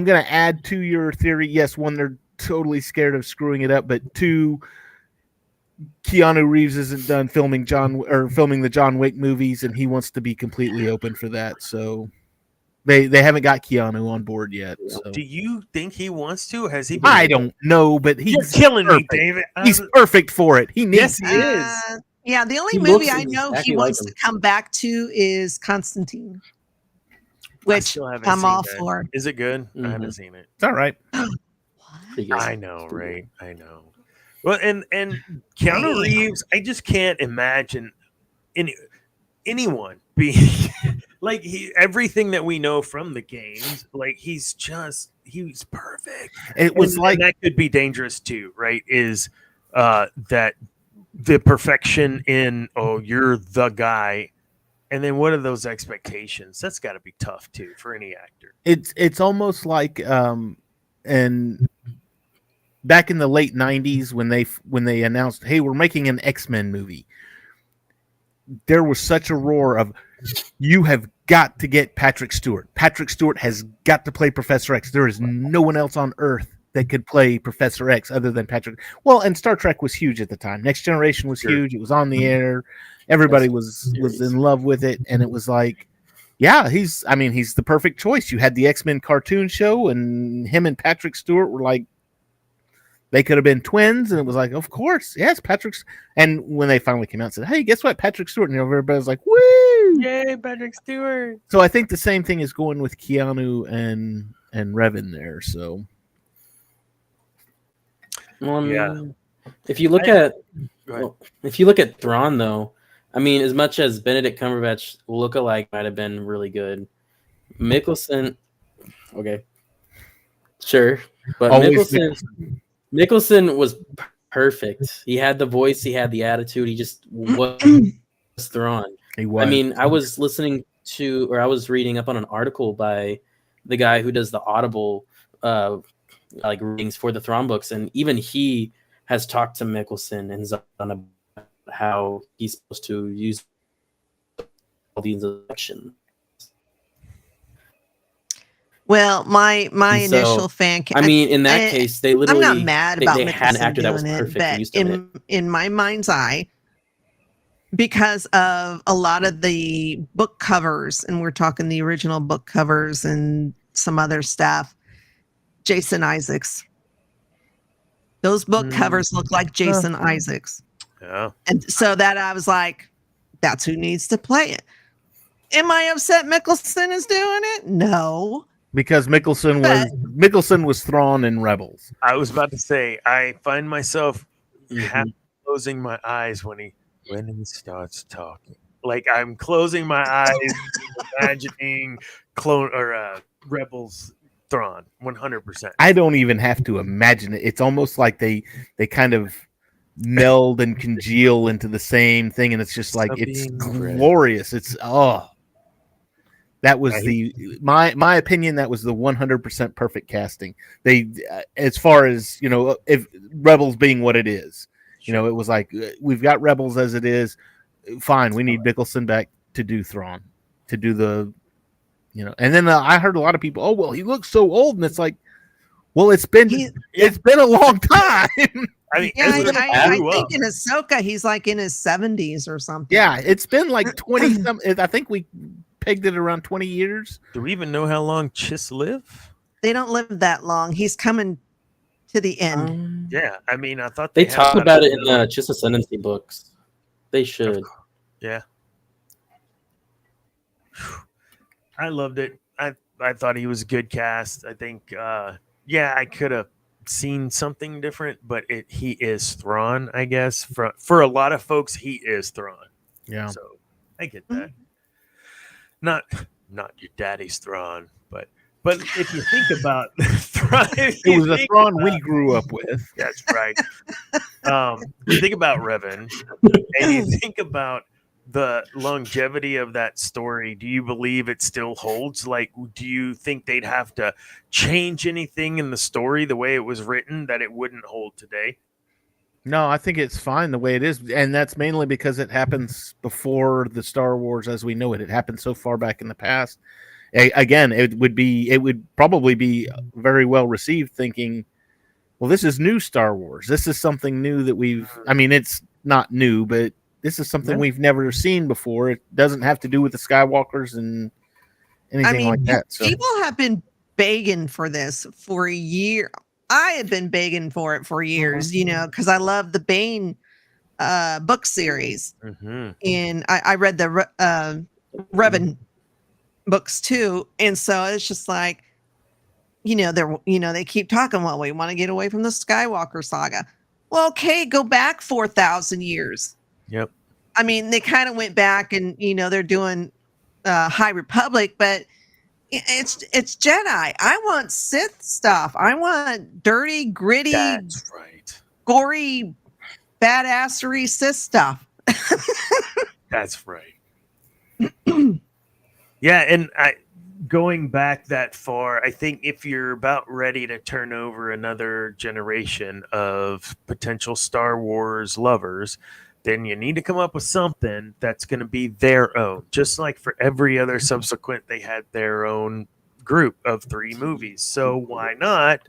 S2: going to add to your theory. Yes, one, they're totally scared of screwing it up, but two, Keanu Reeves isn't done filming the John Wick movies, and he wants to be completely open for that. So they haven't got Keanu on board yet. So.
S1: Do you think he wants to? Has he?
S2: I don't know, but he's
S1: killing
S2: perfect.
S1: me, David.
S2: He's perfect for it. He needs.
S1: Yes, he is.
S3: Yeah, the only movie I know he wants to come back to is Constantine, which I'm all for.
S1: Is it good? I haven't seen it.
S2: It's all right.
S1: I know, right? I know. Well, and Keanu Reeves, I just can't imagine anyone being like everything that we know from the games. Like he's perfect.
S2: It was
S1: and that could be dangerous too, right? Is that the perfection in you're the guy, and then what are those expectations? That's got to be tough too for any actor.
S2: It's almost like and back in the late 90s when they announced, hey, we're making an X-Men movie, there was such a roar of, you have got to get Patrick Stewart. Patrick Stewart has got to play Professor X. There is no one else on Earth that could play Professor X other than Patrick. Well, and Star Trek was huge at the time. Next Generation was huge. It was on the air. Everybody was in love with it. And it was like, yeah, he's the perfect choice. You had the X-Men cartoon show, and him and Patrick Stewart were like, they could have been twins. And it was like, of course, yes, Patrick's. And when they finally came out and said, hey, guess what? Patrick Stewart. And everybody was like, woo!
S1: Yay, Patrick Stewart.
S2: So I think the same thing is going with Keanu and Revan there. So.
S4: If you look at Thrawn, though, I mean, as much as Benedict Cumberbatch lookalike might have been really good, Mickelson, okay, sure, but Mickelson was perfect. He had the voice, he had the attitude, he just was Thrawn.
S2: He was.
S4: I mean, I was reading up on an article by the guy who does the Audible like readings for the Thrawn books, and even he has talked to Mickelson and Zahn about how he's supposed to use all these elections.
S3: Well, my initial fan.
S4: I mean, in that case, they literally.
S3: I'm not mad about
S4: they had an actor that was
S3: doing
S4: perfect.
S3: It, but in my mind's eye, because of a lot of the book covers, and we're talking the original book covers and some other stuff. Jason Isaacs. Those book covers look like Jason Isaacs.
S1: Yeah. And
S3: so that I was like, that's who needs to play it. Am I upset Mickelson is doing it? No.
S2: Because Mickelson was Thrawn in Rebels.
S1: I was about to say, I find myself closing my eyes when he starts talking. Like I'm closing my eyes, imagining Rebels Thrawn 100%.
S2: I don't even have to imagine it. It's almost like they kind of meld and congeal into the same thing, and it's just like it's glorious. It's that was my opinion. That was the 100% perfect casting. They, as far as if Rebels being what it is, it was like we've got Rebels as it is. Fine, we need Mickelson back to do Thrawn, to do the. And then I heard a lot of people, oh, well, he looks so old. And it's like, well, it's been a long time.
S3: I mean, I think in Ahsoka, he's like in his 70s or something.
S2: Yeah, it's been like 20. I think we pegged it around 20 years.
S1: Do we even know how long Chiss live?
S3: They don't live that long. He's coming to the end.
S1: Yeah, I mean, I thought
S4: they talk about it in the Chiss Ascendancy books. They should.
S1: Yeah. I loved it. I thought he was a good cast. I think, I could have seen something different, but he is Thrawn, I guess. For a lot of folks, he is Thrawn.
S2: Yeah.
S1: So I get that. Not your daddy's Thrawn, but if you think about Thrawn,
S2: it was the Thrawn we grew up with.
S1: That's right. You think about Revan, and you think about the longevity of that story. Do you believe it still holds? Like, do you think they'd have to change anything in the story the way it was written that it wouldn't hold today?
S2: No, I think it's fine the way it is, and that's mainly because it happens before the Star Wars as we know it. It happened so far back in the past. Again, it would probably be very well received, thinking, well, this is new Star Wars. This is something new that it's not new, but this is something we've never seen before. It doesn't have to do with the Skywalkers and anything like that. So
S3: people have been begging for this for a year. I have been begging for it for years, because I love the Bane book series. Mm-hmm. And I read the Revan books too. And so it's just like, they keep talking, well, we want to get away from the Skywalker saga. Well, okay, go back 4,000 years.
S1: Yep.
S3: I mean, they kind of went back and, they're doing High Republic, but it's Jedi. I want Sith stuff. I want dirty, gritty,
S1: that's right,
S3: gory, badassery Sith stuff.
S1: That's right. Yeah, and going back that far, I think if you're about ready to turn over another generation of potential Star Wars lovers, then you need to come up with something that's going to be their own. Just like for every other subsequent, they had their own group of 3 movies. So why not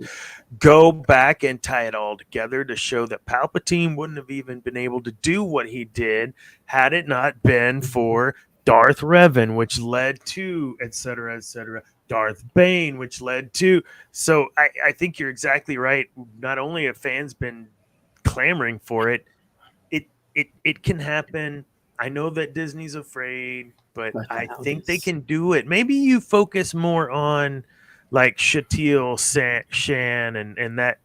S1: go back and tie it all together to show that Palpatine wouldn't have even been able to do what he did had it not been for Darth Revan, which led to et cetera, Darth Bane, which led to. So I think you're exactly right. Not only have fans been clamoring for it, it can happen. I know that Disney's afraid, but I think they can do it. Maybe you focus more on like Shatil Shan and that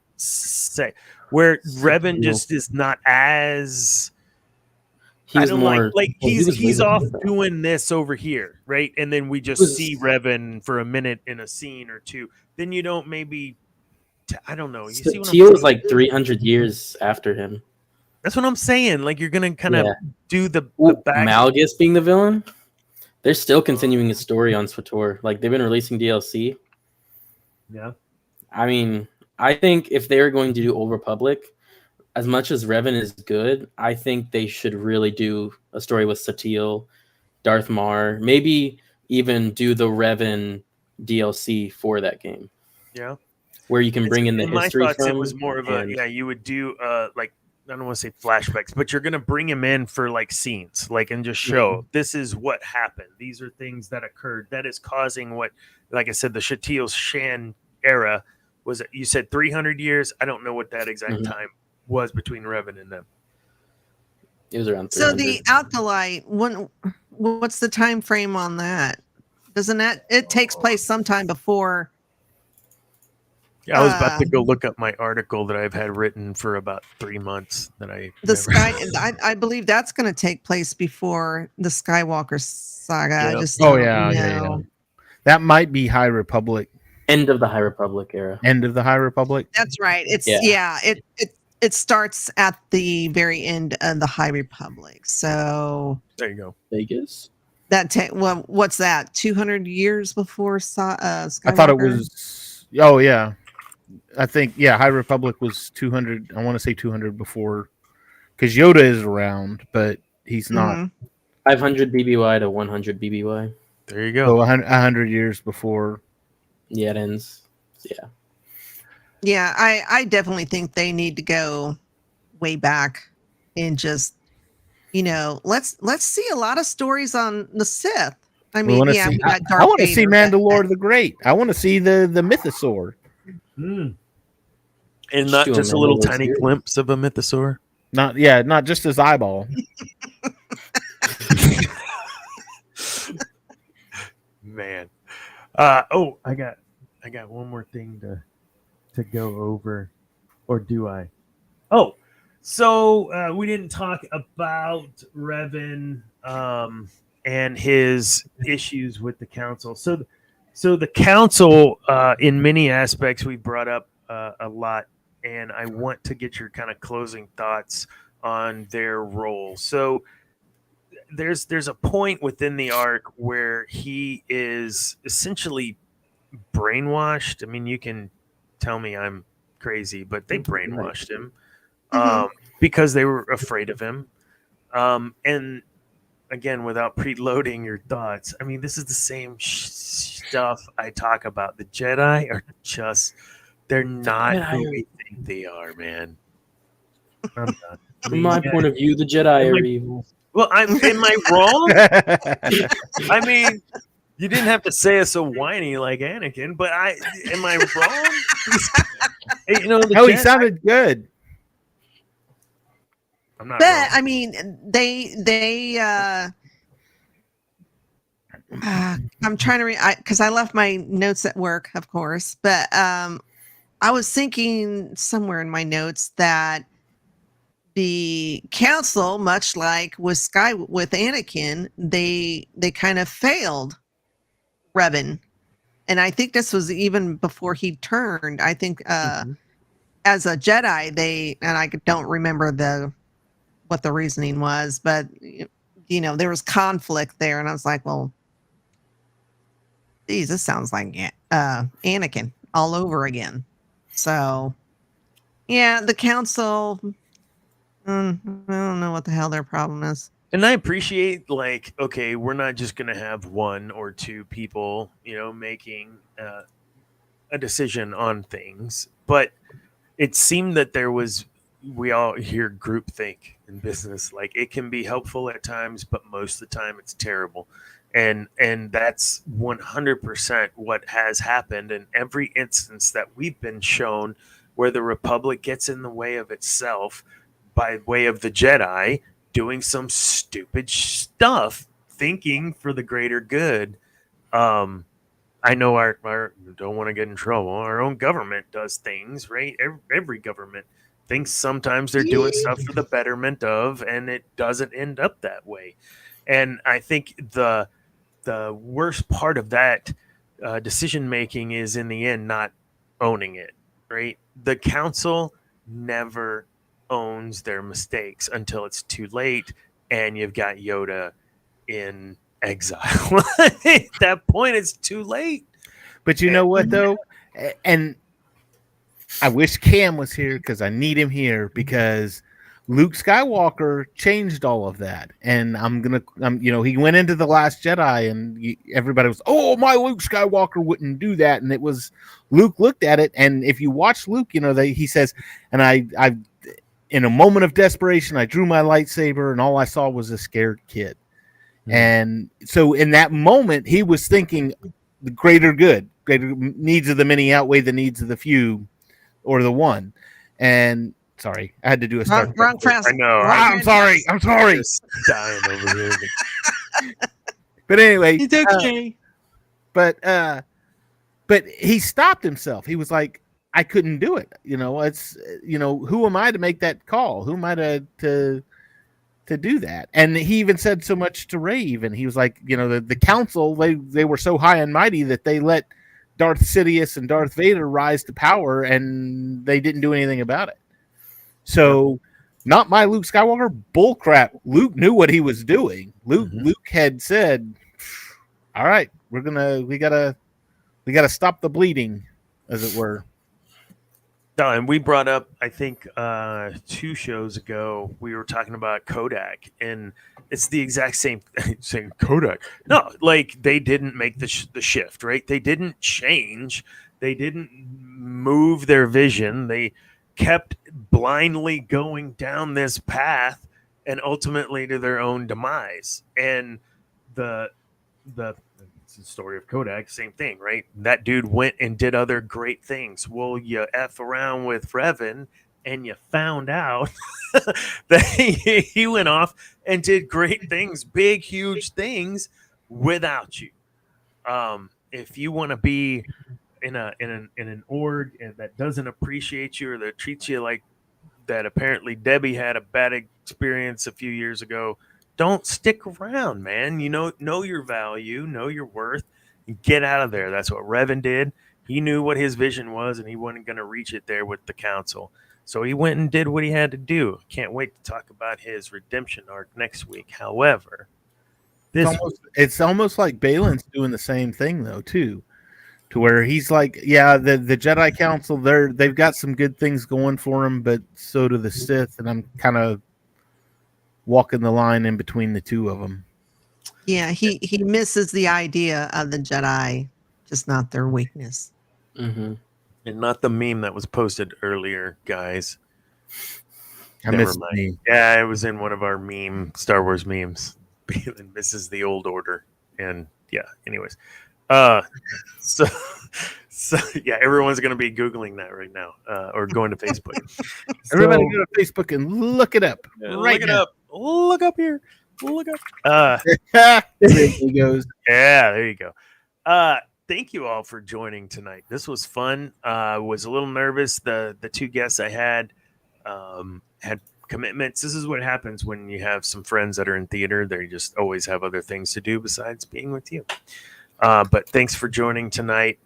S1: where Revan just is not as. He's more like he's off doing this over here, right? And then we just see Revan for a minute in a scene or two. Then you don't maybe. I don't know. You see what I'm saying?
S4: Was like 300 years after him.
S1: That's what I'm saying. Like you're gonna kind of do the back.
S4: Malgus being the villain. They're still continuing his story on SWTOR. Like they've been releasing DLC.
S1: Yeah.
S4: I mean, I think if they're going to do Old Republic, as much as Revan is good, I think they should really do a story with Satil, Darth Mar, maybe even do the Revan DLC for that game.
S1: Yeah.
S4: Where you can bring in the history
S1: my thoughts,
S4: from.
S1: It was more of you would do like I don't want to say flashbacks, but you're going to bring him in for like scenes, like, and just show this is what happened. These are things that occurred that is causing what, like I said, the Shatil Shan era was. You said 300 years. I don't know what that exact time was between Revan and them.
S4: It was around 300.
S3: So the Acolyte, what's the time frame on that? Doesn't that it takes place sometime before?
S1: Yeah, I was about to go look up my article that I've had written for about 3 months.
S3: I believe that's going to take place before the Skywalker saga.
S2: Yep. That might be High Republic.
S4: End of the High Republic era.
S2: End of the High Republic.
S3: That's right. It starts at the very end of the High Republic. So
S1: there you go.
S4: Vegas.
S3: What's that? 200 years before Skywalker?
S2: I thought it was. Oh yeah. I think High Republic was 200. I want to say 200 before, because Yoda is around, but he's not.
S4: 500 BBY to 100 BBY.
S1: There you go.
S2: So 100 years before.
S4: Yeah, it ends. Yeah.
S3: Yeah, I definitely think they need to go way back and just, let's see a lot of stories on the Sith. I mean, we got Darth
S2: I want to
S3: Vader,
S2: see Mandalore the Great. I want to see the mythosaur.
S1: And not just a little tiny glimpse of a mythosaur.
S2: Not just his eyeball.
S1: Man. I got one more thing to go over, or do I? Oh, so we didn't talk about Revan and his issues with the council. So the council, in many aspects, we brought up a lot, and I want to get your kind of closing thoughts on their role. So there's a point within the arc where he is essentially brainwashed. I mean, you can tell me I'm crazy, but they brainwashed him because they were afraid of him. And again, without preloading your thoughts, I mean, this is the same stuff I talk about. The Jedi are they're not who we think they are, man. I'm done.
S4: From my point of view, the Jedi are evil.
S1: Well, am I wrong? I mean, you didn't have to say it so whiny like Anakin, but am I wrong?
S2: He sounded good.
S3: I'm not wrong. I mean, they I'm trying to read because I left my notes at work, of course, but I was thinking somewhere in my notes that the council, much like with Anakin, they kind of failed Revan, and I think this was even before he turned. I think as a Jedi, and I don't remember what the reasoning was, but there was conflict there, and I was like, well, geez, this sounds like Anakin all over again. So, yeah, the council. I don't know what the hell their problem is.
S1: And I appreciate, okay, we're not just going to have one or two people, making a decision on things. But it seemed that we all hear groupthink in business. Like, it can be helpful at times, but most of the time it's terrible. And that's 100% what has happened in every instance that we've been shown where the Republic gets in the way of itself by way of the Jedi doing some stupid stuff, thinking for the greater good. I know our don't want to get in trouble. Our own government does things, right? Every government thinks sometimes they're doing stuff for the betterment of, and it doesn't end up that way. And I think the worst part of that decision making is in the end not owning it, right? The council never owns their mistakes until it's too late, and you've got Yoda in exile. At that point, it's too late.
S2: But you know what, though? And I wish Cam was here because I need him here, because Luke Skywalker changed all of that. And he went into The Last Jedi, and everybody was, oh, my Luke Skywalker wouldn't do that. And it was, Luke looked at it, and if you watch Luke, he says, and I in a moment of desperation, I drew my lightsaber, and all I saw was a scared kid. Mm-hmm. And so in that moment, he was thinking the greater good, greater needs of the many outweigh the needs of the few or the one. And sorry, I had to do a start.
S3: Wrong fast.
S1: I know.
S2: I'm sorry.
S1: Just dying over here.
S2: But anyway,
S3: it's okay.
S2: But he stopped himself. He was like, I couldn't do it. It's who am I to make that call? Who am I to do that? And he even said so much to Rey. Even he was like, the council, they were so high and mighty that they let Darth Sidious and Darth Vader rise to power, and they didn't do anything about it. So, not my Luke Skywalker. Bullcrap. Luke knew what he was doing. Luke had said, "All right, we gotta stop the bleeding," as it were.
S1: And we brought up, I think, 2 shows ago, we were talking about Kodak, and it's the exact same saying Kodak. No, they didn't make the shift, right? They didn't change. They didn't move their vision. They kept blindly going down this path, and ultimately to their own demise. And the story of Kodak, same thing, right? That dude went and did other great things. Well, you F around with Revan, and you found out that he went off and did great things, big, huge things without you. If you want to be in an org that doesn't appreciate you or that treats you like that, apparently Debbie had a bad experience a few years ago, don't stick around, man. You know your value, know your worth, and get out of there. That's what Revan did. He knew what his vision was, and he wasn't going to reach it there with the council. So he went and did what he had to do. Can't wait to talk about his redemption arc next week. However,
S2: it's almost like Balin's doing the same thing though too, to where he's like, yeah, the Jedi Council, they've got some good things going for them, but so do the Sith, and I'm kind of walking the line in between the two of them.
S3: Yeah, he misses the idea of the Jedi, just not their weakness.
S1: Mm-hmm. And not the meme that was posted earlier, guys.
S2: I missed the meme.
S1: Yeah, it was in one of our Star Wars memes. Balin misses the old order. And yeah, anyways. So yeah, everyone's going to be Googling that right now, or going to Facebook.
S2: Everybody go to Facebook and look it up.
S1: Look it up. Look up here. Look up.
S2: There he goes.
S1: Yeah, there you go. Thank you all for joining tonight. This was fun. Was a little nervous. The two guests I had commitments. This is what happens when you have some friends that are in theater. They just always have other things to do besides being with you. But thanks for joining tonight,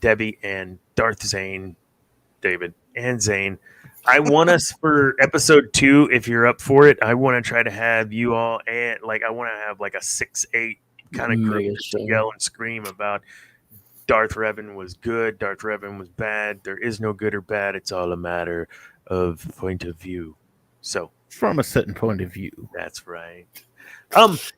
S1: Debbie and Darth Zane, David and Zane. I want us for episode 2, if you're up for it, I want to try to have you all, and I want to have like a 6-8 kind of group to yell and scream about Darth Revan was good, Darth Revan was bad. There is no good or bad. It's all a matter of point of view. So
S2: from a certain point of view.
S1: That's right.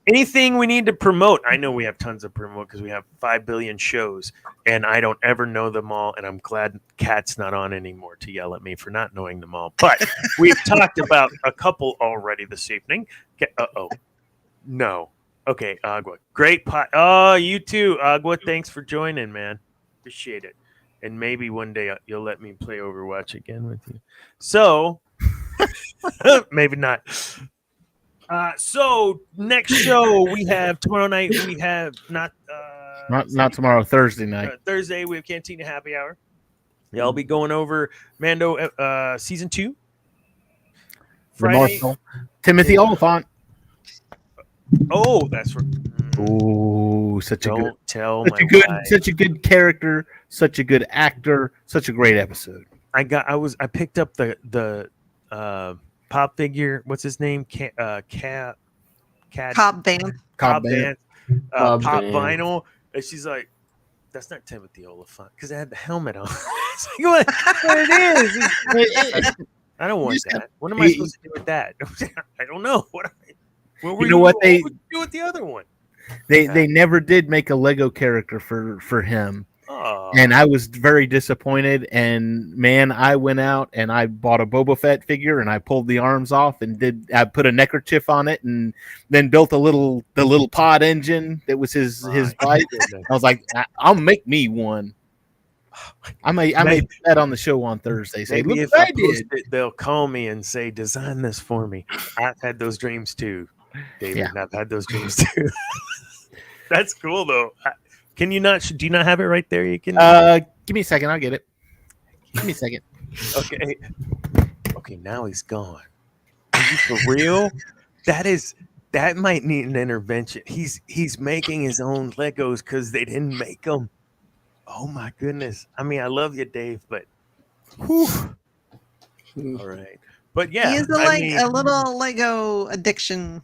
S1: Anything we need to promote? I know we have tons of promote because we have 5 billion shows, and I don't ever know them all. And I'm glad Kat's not on anymore to yell at me for not knowing them all. But we've talked about a couple already this evening. No. Okay, Agua. Great pot. Oh, you too, Agua. Thanks for joining, man. Appreciate it. And maybe one day you'll let me play Overwatch again with you. So, maybe not. So next show we have tomorrow night. We have not
S2: tomorrow. Thursday night.
S1: Thursday we have Cantina Happy Hour. Yeah, I'll be going over Mando season 2. Friday.
S2: Timothy Oliphant.
S1: Oh, that's right.
S2: Oh, such a good character, such a good actor, such a great episode.
S1: I picked up the pop figure. What's his name? Cobb
S3: Vanth.
S1: Pop vinyl. And she's like, that's not Timothy Oliphant because it had the helmet on. It's like, what it is? I don't want that. What am I supposed to do with that? I don't know. What they do with the other one?
S2: They never did make a Lego character for him.
S1: Oh.
S2: And I was very disappointed. And man, I went out and I bought a Boba Fett figure and I pulled the arms off and I put a neckerchief on it and then built the little pod engine that was his bike. I was like, I'll make me one. I may put that on the show on Thursday. Say,
S1: maybe
S2: look
S1: if
S2: what
S1: I
S2: did.
S1: It, they'll call me and say, design this for me. I've had those dreams too, David.
S2: Yeah.
S1: And I've had those dreams too. That's cool though. Can you not? Do you not have it right there? You can.
S2: Give me a second. I'll get it. Give me a second.
S1: Okay. Okay. Now he's gone. Are you for real? That might need an intervention. He's making his own Legos because they didn't make them. Oh my goodness. I mean, I love you, Dave, but. Whew. All right. But yeah,
S3: he is a little Lego addiction.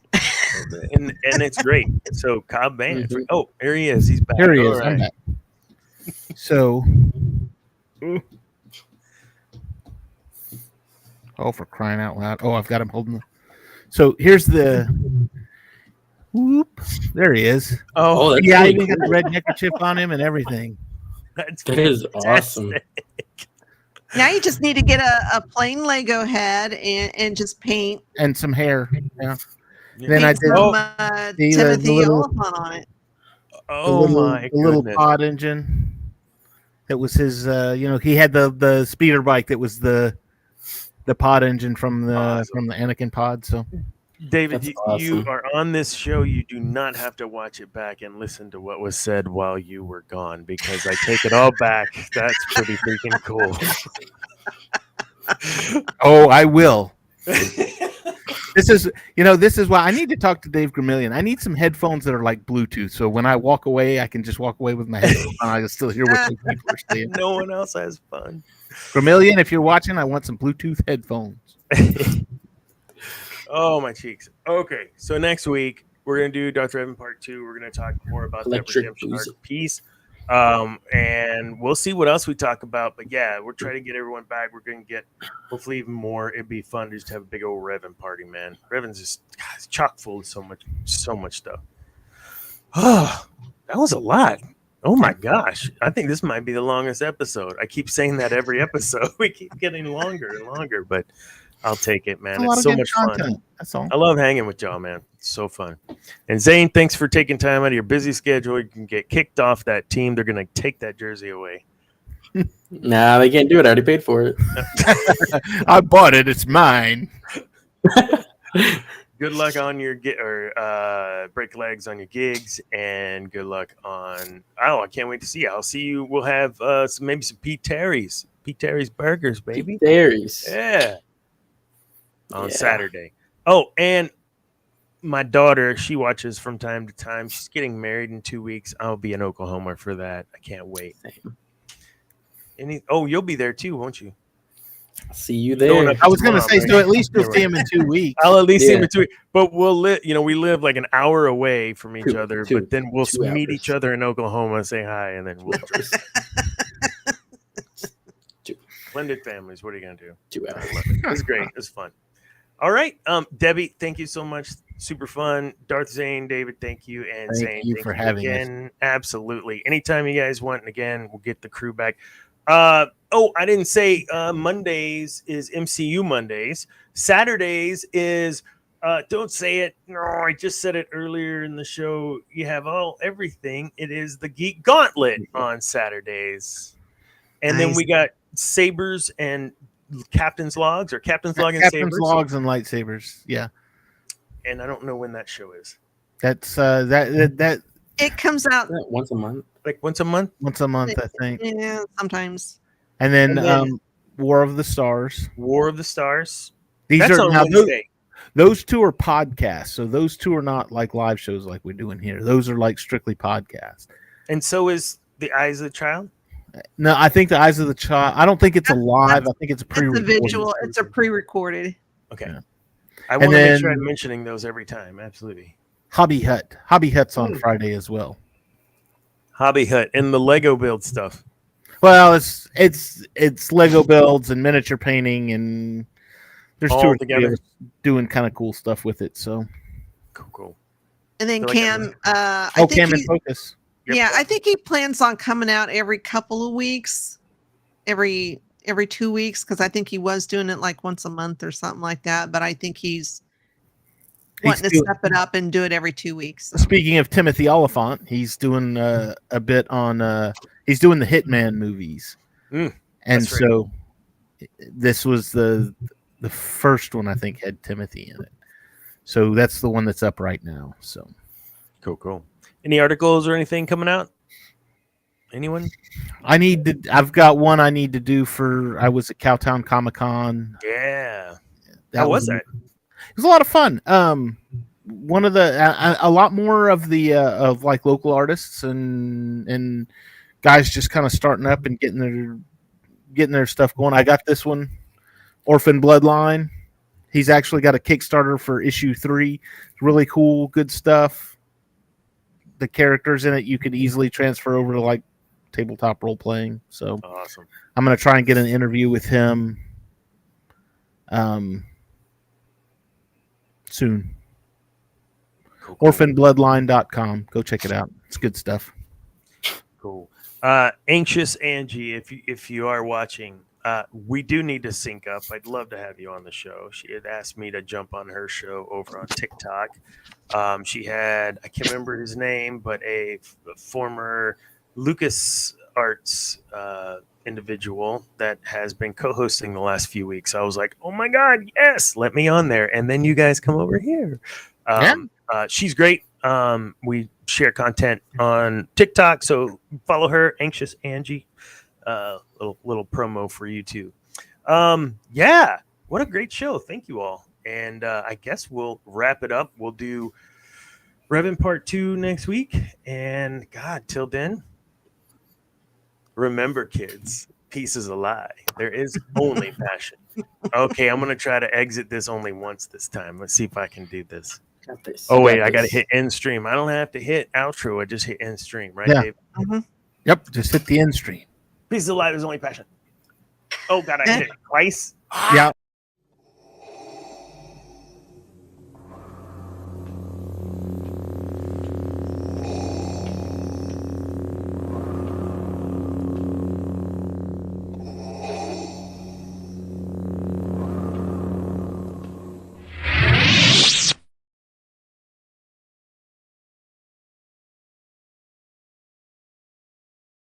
S1: and it's great. So Cobb Vanth. Mm-hmm. Oh, here he is. He's back.
S2: Here he is. Right. So, for crying out loud! Oh, I've got him holding. So here's the. Whoop! There he is.
S1: Oh,
S2: yeah, he even got the red neckerchief on him and everything.
S4: That is awesome.
S3: Now you just need to get a plain Lego head and just paint
S2: and some hair. Yeah.
S3: Then I did Timothy Oliphant on it.
S1: Oh
S2: the little pod engine. That was his. He had the speeder bike that was the pod engine from the Anakin pod. So
S1: David,
S4: awesome.
S1: You are on this show. You do not have to watch it back and listen to what was said while you were gone, because I take it all back. That's pretty freaking cool.
S2: Oh, I will. This is why I need to talk to Dave Gramillion. I need some headphones that are like Bluetooth, so when I walk away, I can just walk away with my headphones on. I can still hear what those people are saying.
S1: No one else has fun.
S2: Gramillion, if you're watching, I want some Bluetooth headphones.
S1: Oh, my cheeks. Okay, so next week we're gonna do Darth Revan Part 2. We're gonna talk more about that redemption arc piece. And we'll see what else we talk about. But yeah, we're trying to get everyone back. We're going to get hopefully even more. It'd be fun to just have a big old Revan party, man. Revan's just it's chock full of so much stuff. Oh, that was a lot. Oh my gosh. I think this might be the longest episode. I keep saying that every episode. We keep getting longer and longer, but I'll take it, man. It's so much fun. That's all. I love hanging with y'all, man. It's so fun. And Zane, thanks for taking time out of your busy schedule. You can get kicked off that team. They're going to take that jersey away.
S4: Nah, they can't do it. I already paid for it.
S2: I bought it. It's mine.
S1: Good luck on your break legs on your gigs, and good luck on. I can't wait to see you. I'll see you. We'll have maybe some Pete Terry's burgers, baby.
S4: Pete Terry's,
S1: yeah. On Saturday. Oh, and my daughter, she watches from time to time. She's getting married in 2 weeks. I'll be in Oklahoma for that. I can't wait. You'll be there too, won't you?
S4: I'll see you there.
S2: I was going to say, so at least you'll see him in 2 weeks.
S1: I'll at least see him in 2 weeks. But we'll we live like an hour away from each other. But then we'll meet each other in Oklahoma, say hi, and then we'll just blended families. What are you going to do?
S4: 2 hours.
S1: It was great. It was fun. All right. Debbie, thank you so much. Super fun. Darth Zane, David, thank you. And Zane,
S2: thank you for having us.
S1: Absolutely. Anytime you guys want, and again, we'll get the crew back. I didn't say Mondays is MCU Mondays. Saturdays is don't say it. No, I just said it earlier in the show. You have everything. It is the Geek Gauntlet on Saturdays. And then we got sabers and Captain's Logs and
S2: Captain's
S1: sabers.
S2: Logs and lightsabers. Yeah.
S1: And I don't know when that show is.
S2: That's that
S3: it comes out
S4: once a month.
S1: Like once a month?
S2: Once a month, I think.
S3: Yeah, sometimes.
S2: And then War of the Stars.
S1: War of the Stars.
S2: These are now those two are podcasts. So those two are not like live shows like we're doing here. Those are like strictly podcasts.
S1: And so is The Eyes of the Child?
S2: No, I think The Eyes of the Child. I don't think it's a live. I think it's a pre-recorded.
S3: It's a visual. It's a pre-recorded.
S1: Okay. Yeah. I want to make sure I'm mentioning those every time. Absolutely.
S2: Hobby Hut's on Friday as well.
S1: Hobby Hut and the Lego build stuff.
S2: Well, it's Lego builds and miniature painting, and there's two or three doing kind of cool stuff with it. So
S1: cool.
S3: And then Cam,
S2: Cam and Focus.
S3: Yep. Yeah, I think he plans on coming out every couple of weeks, every 2 weeks, because I think he was doing it like once a month or something like that. But I think he's wanting to step it up and do it every 2 weeks. So.
S2: Speaking of Timothy Oliphant, he's doing a bit on. He's doing the Hitman movies, and so this was the first one I think had Timothy in it. So that's the one that's up right now. So
S1: cool. Any articles or anything coming out? Anyone?
S2: I've got one I need to do I was at Cowtown Comic-Con.
S1: Yeah. How was that?
S2: It was a lot of fun. One of a lot more of the of like local artists and guys just kind of starting up and getting their stuff going. I got this one, Orphan Bloodline. He's actually got a Kickstarter for issue 3. It's really cool, good stuff. The characters in it you could easily transfer over to like tabletop role playing. So
S1: awesome.
S2: I'm going to try and get an interview with him soon. Cool. Orphanbloodline.com. Go check it out. It's good stuff.
S1: Cool. Anxious Angie, if you are watching, we do need to sync up. I'd love to have you on the show. She had asked me to jump on her show over on TikTok. She had, I can't remember his name, but a former Lucas arts individual that has been co-hosting the last few weeks. I was like, oh my God, yes, let me on there. And then you guys come over here. She's great. We share content on TikTok, so follow her, Anxious Angie. Little promo for you too. Yeah, what a great show. Thank you all. And I guess we'll wrap it up. We'll do Revan Part 2 next week. And God, till then, remember, kids, peace is a lie. There is only passion. Okay, I'm going to try to exit this only once this time. Let's see if I can do this. Oh, wait, I got to hit end stream. I don't have to hit outro. I just hit end stream, right, Dave?
S3: Mm-hmm.
S2: Yep, just hit the end stream.
S1: Peace is a lie. There's only passion. Oh, God, I hit it twice.
S2: Yeah.